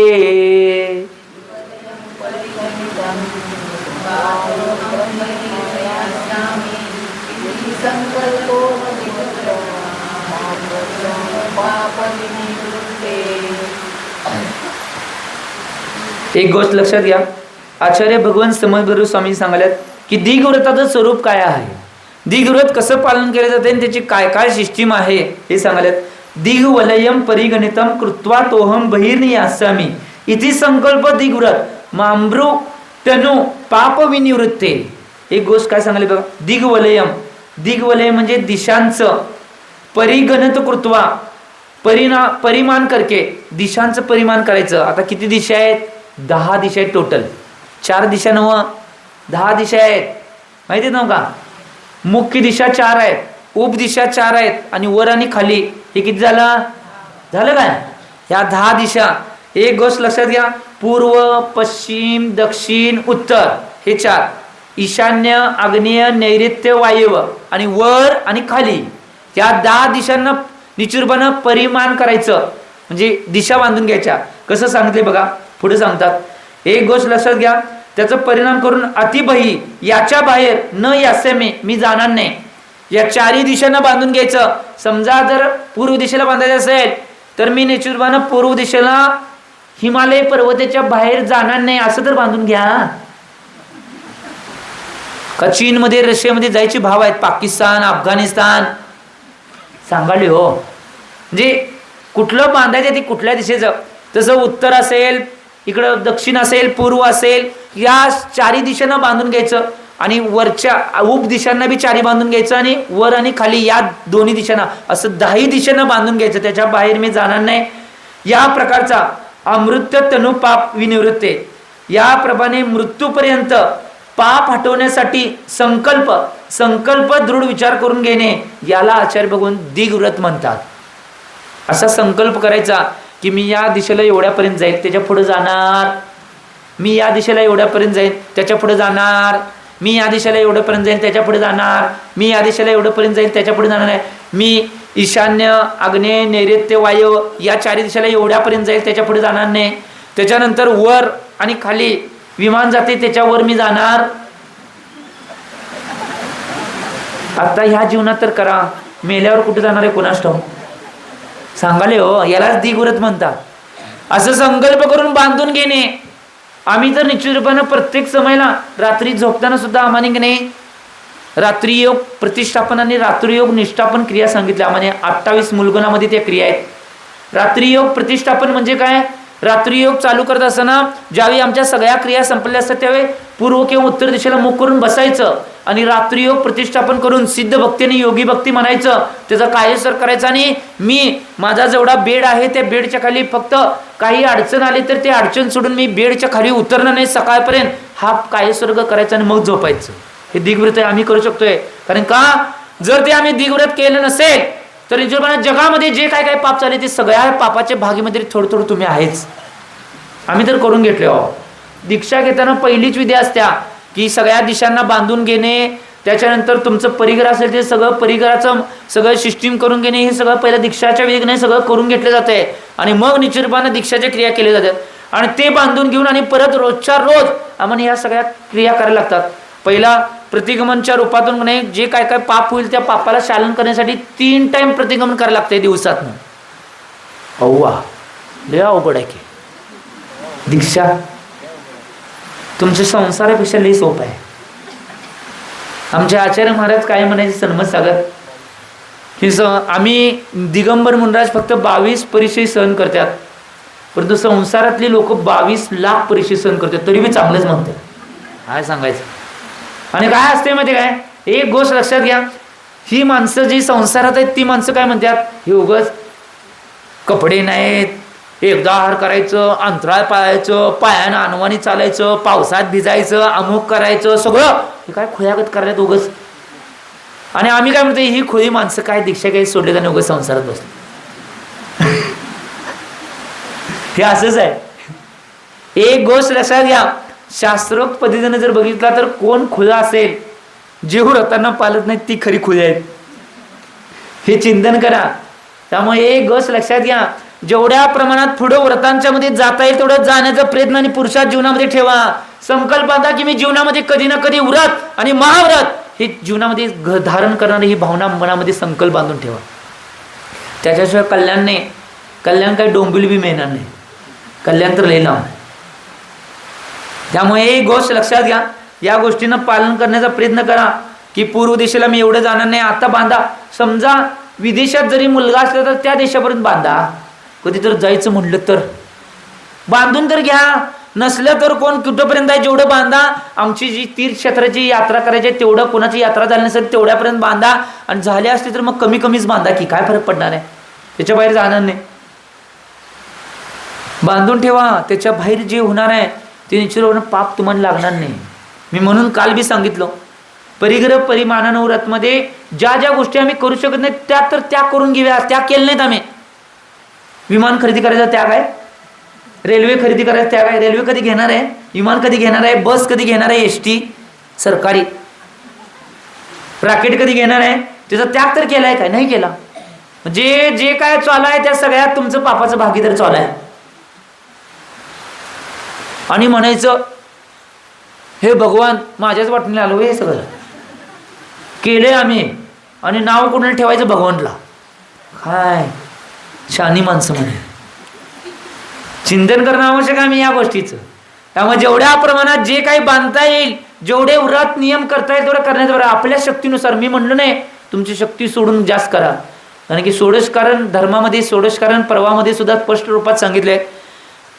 संकल्पो विनिवृत्तो पापविनिवृत्ते. एक गोष्ट लक्षात घ्या, आचार्य भगवान समर्थ स्वामी सांगल्यात की दीघव्रताचं स्वरूप काय आहे, दीघव्रत कसं पालन केले जाते आणि त्याची काय काय सिस्टीम आहे हे सांगल्यात. दीघवलयम परिगणितम कृत्वा तोहम बहिर्नियासामी इति संकल्प दीघव्रत मामृ तनु पाप विनिवृत्ते. एक गोष्ट काय सांगली बघा, दिग्वलयम, दिग्वलय म्हणजे दिशांचं, परिगणित कृत्वा परिमाण करके, दिशांचं परिमाण करायचं. आता किती दिशा आहेत? 10 दिशा आहेत टोटल. 4 दिशा नव 10 दिशा आहेत, माहिती आहे का? मुख्य दिशा 4 आहेत, उपदिशा 4 आहेत आणि वर आणि खाली हे किती झालं काय? ह्या 10 दिशा. एक गोष्ट लक्षात घ्या, पूर्व पश्चिम दक्षिण उत्तर हे 4, ईशान्य आग्नेय नैऋत्य वायव्य आणि वर आणि खाली या 10 दिशांना निचूरपणे परिमाण करायचं, म्हणजे दिशा बांधून घ्यायच्या. कसं सांगितले बघा, पुढे सांगतात. एक गोष्ट लक्षात घ्या, त्याचा परिणाम करून अतिबही याच्या बाहेर न यासे मी जाणार नाही. या 4 दिशांना बांधून घ्यायचं. समजा जर पूर्व दिशेला बांधायचं असेल तर मी निश्चितपणे पूर्व दिशेला हिमालय पर्वताच्या बाहेर जाणार नाही असं तर बांधून घ्या. का चीनमध्ये रशियामध्ये जायचे भाव आहेत, पाकिस्तान अफगाणिस्तान सांगाले हो, म्हणजे कुठलं बांधायचं ते कुठल्या दिशेचं. तसं उत्तर असेल, इकडं दक्षिण असेल, पूर्व असेल, या 4 दिशांना बांधून घ्यायचं आणि वरच्या उप दिशांना बी 4 बांधून घ्यायचं आणि वर आणि खाली या दोन्ही दिशांना असं 10 दिशांना बांधून घ्यायचं. त्याच्या बाहेर मी जाणार नाही. या प्रकारचा अमृत तनु पाप विनिवृत्ते, याप्रमाणे मृत्यूपर्यंत पाप हटवण्यासाठी संकल्प दृढ विचार करून घेणे, याला आचार्य भगवान दीघव्रत म्हणतात. असा संकल्प करायचा की मी या दिशेला एवढ्यापर्यंत जाईल, त्याच्या पुढे जाणार. मी या दिशेला एवढ्यापर्यंत जाईल, त्याच्या पुढे जाणार. मी या दिशेला एवढ्यापर्यंत जाईल, त्याच्या पुढे जाणार. मी या दिशेला एवढ्यापर्यंत जाईल, त्याच्या पुढे जाणार आहे. मी ईशान्य आग्नेय नैऋत्य वायव्य या 4 दिशेला एवढ्यापर्यंत जाईल, त्याच्या पुढे जाणार नाही. त्याच्यानंतर वर आणि खाली विमान जाते, त्याच्यावर मी जाणार. आता ह्या जीवनात तर करा, मेल्यावर कुठे जाणार आहे कोणास ठाऊक, सांगाले हो. यालाच दीघव्रत म्हणतात. असं संकल्प करून बांधून घेणे. आम्ही तर निश्चितपणे प्रत्येक समयाला रात्री झोपताना सुद्धा आम्हाने की नाही रात्रीयोग प्रतिष्ठापन आणि रात्रीयोग निष्ठापन क्रिया सांगितल्या. आम्हाला 28 मूलगुणामध्ये त्या क्रिया आहेत. रात्रीयोग प्रतिष्ठापन म्हणजे काय? रात्रीयोग चालू करत असताना ज्यावेळी आमच्या सगळ्या क्रिया संपल्या असतात त्यावेळी पूर्व किंवा उत्तर दिशेला मुख करून बसायचं आणि रात्रीयोग प्रतिष्ठापन करून सिद्ध भक्ती आणि योगी भक्ती म्हणायचं, त्याचा कायसर करायचा. आणि मी माझा जेवढा बेड आहे त्या बेडच्या खाली फक्त काही अडचण आली तर ते अडचण सोडून मी बेडच्या खाली उतरणार नाही सकाळपर्यंत, हा कायस्वर्ग करायचा आणि मग झोपायचं. हे दीघव्रत आम्ही करू शकतोय. कारण का, जर ते आम्ही दीघव्रत केलं नसेल तर जगामध्ये जे काय काय पाप चालले ते सगळ्या पापाच्या भागीमध्ये थोडं थोडं तुम्ही आहेच. आम्ही तर करून घेतले हो. दीक्षा घेताना पहिलीच विधी असत्या की सगळ्या दिशांना बांधून घेणे, त्याच्यानंतर तुमचं परिघर असेल ते सगळं परिघराचं सगळं सिस्टीम करून घेणे, हे सगळं पहिल्या दीक्षाच्या वेगने सगळं करून घेतलं जाते आणि मग निश्चितपणे दीक्षाच्या क्रिया केल्या जातात. आणि ते बांधून घेऊन आणि परत रोजच्या रोज आम्हाला ह्या सगळ्या क्रिया करायला लागतात. पहिला प्रतिगमनच्या रूपातून नाही जे काय काय पाप होईल त्या पापाला शालन करण्यासाठी 3 टाइम प्रतिगमन करायला लागते दिवसातनं. अव्वा लय अवघड आहे की दीक्षा. तुमच्या संसारापेक्षा लई सोप आहे. आमचे आचार्य महाराज काय म्हणायचे सन्मत सागर की आम्ही दिगंबर मुनराज फक्त 22 परिचय सहन करतात, परंतु संसारातली लोक 22 लाख परिचय सहन करतात, तरी मी चांगलंच म्हणतात. काय सांगायचं. आणि काय असते माहिती काय, एक गोष्ट लक्षात घ्या, ही माणसं जी संसारात आहेत ती माणसं काय म्हणतात, हे उगाच कपडे नाहीत, एकदा आहार करायचं, अंतराळ पाळायचं, पायानं अनवाणी चालायचं, पावसात भिजायचं, अमुक करायचं, सगळं हे काय खुयागत करायला उगाच. आणि आम्ही काय म्हणतो, ही खुळी माणसं काय दीक्षा काही सोडले त्याने उगाच संसारात बसले. हे असंच आहे. एक गोष्ट लक्षात घ्या, शास्त्रोक्त पद्धतीने जर बघितला तर कोण खुळा असेल, जे व्रतांना पालत नाही ती खरी खुळी आहेत, हे चिंतन करा. त्यामुळे एक गोष्ट लक्षात घ्या, जेवढ्या प्रमाणात पुढे व्रतांच्या मध्ये जाता येईल तेवढं जाण्याचा प्रयत्न आणि पुरुषार्थ जीवनामध्ये ठेवा. संकल्प आता की मी जीवनामध्ये कधी ना कधी व्रत आणि महाव्रत हे जीवनामध्ये धारण करणारी ही भावना मनामध्ये संकल्प बांधून ठेवा. त्याच्याशिवाय कल्याण नाही. कल्याण काही डोंबिवली बी मिळणार नाही. कल्याण तर लई लांब. त्यामुळे एक गोष्ट लक्षात घ्या, या गोष्टींना पालन करण्याचा प्रयत्न करा की पूर्व दिशेला मी एवढं जाणार नाही, आता बांधा. समजा विदेशात जरी मुलगा असला तर त्या देशापर्यंत बांधा. कधी तर जायचं म्हणलं तर बांधून तर घ्या. नसलं तर कोण कुठंपर्यंत आहे जेवढं बांधा. आमची जी तीर्थक्षेत्राची यात्रा करायची आहे तेवढं, कोणाची यात्रा झाली नसेल तेवढ्यापर्यंत बांधा. आणि झाले असते तर मग कमी कमीच बांधा की काय फरक पडणार आहे. त्याच्या बाहेर जाणार नाही. बांधून ठेवा. त्याच्या बाहेर जे होणार आहे ते निश्चित पाप तुम्हाला लागणार नाही. मी म्हणून काल बी सांगितलं, परिग्रह परिमानानुव्रतमध्ये ज्या ज्या गोष्टी आम्ही करू शकत नाही त्या तर त्या करून घेऊया. त्या केल्या नाहीत आम्ही. विमान खरेदी करायचा त्याग आहे, रेल्वे खरेदी करायचा त्याग आहे. रेल्वे कधी घेणार आहे, विमान कधी घेणार आहे, बस कधी घेणार आहे, एसटी सरकारी, रॉकेट कधी घेणार आहे, त्याचा त्याग तर केलाय काय? नाही केला. म्हणजे जे काय चालू आहे त्या सगळ्यात तुमचं पापाचं भागीदार चालू आहे. आणि म्हणायचं हे भगवान माझ्याच वाटणीला आलो हे सगळं केले आम्ही, आणि नाव कोणाला ठेवायचं भगवानला. काय शानी माणसं म्हणे. चिंतन करणं आवश्यक आहे या गोष्टीचं. त्यामुळे जेवढ्या प्रमाणात जे काही बांधता येईल, जेवढे व्रत नियम करता येईल तेवढं करण्याचं बरं. आपल्या शक्तीनुसार. मी म्हणलं नाही तुमची शक्ती सोडून जास्त करा, कारण की षोडशकारण धर्मामध्ये, षोडशकारण पर्वामध्ये सुद्धा स्पष्ट रूपात सांगितलंय.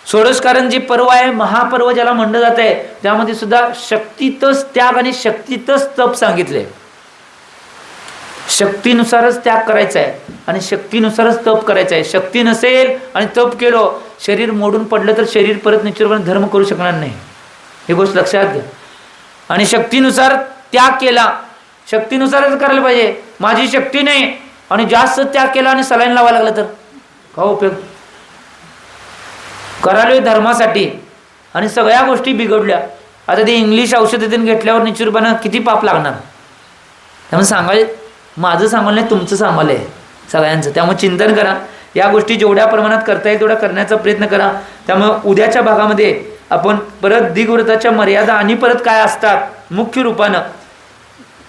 षोडशकारण जे पर्व आहे, महापर्व ज्याला म्हणलं जात आहे, त्यामध्ये सुद्धा शक्तीतच त्याग आणि शक्तीतच तप सांगितलंय. शक्तीनुसारच त्याग करायचा आहे आणि शक्तीनुसारच तप करायचं आहे. शक्ती नसेल आणि तप केलो, शरीर मोडून पडलं तर शरीर परत निश्चितपणे धर्म करू शकणार नाही. ही गोष्ट लक्षात घ्या. आणि शक्तीनुसार त्याग केला, शक्तीनुसारच करायला पाहिजे. माझी शक्ती नाही आणि जास्त त्याग केला आणि सलाईन लावायला लागला तर काय उपयोग? करालोय धर्मासाठी आणि सगळ्या गोष्टी बिघडल्या. आता ते इंग्लिश औषधं घेतल्यावर निश्चितपणे किती पाप लागणार. त्यामुळे सांगायला, माझं सांगायला नाही तुमचं सांगायला आहे सगळ्यांचं. त्यामुळे चिंतन करा. या गोष्टी जेवढ्या प्रमाणात करता येईल तेवढा करण्याचा प्रयत्न करा. त्यामुळे उद्याच्या भागामध्ये आपण परत दिग्व्रताच्या मर्यादा आणि परत काय असतात मुख्य रूपानं,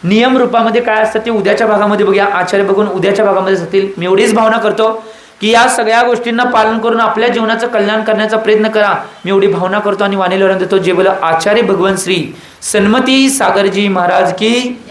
नियम रूपामध्ये काय असतात ते उद्याच्या भागामध्ये बघूया. आचार्य बघून उद्याच्या भागामध्ये जातील. मी एवढीच भावना करतो की या सगळ्या गोष्टींना पालन करून आपल्या जीवनाचं कल्याण करण्याचा प्रयत्न करा. मी एवढी भावना करतो आणि वाणीला देतो. जे बोला आचार्य भगवान श्री सन्मती सागरजी महाराज की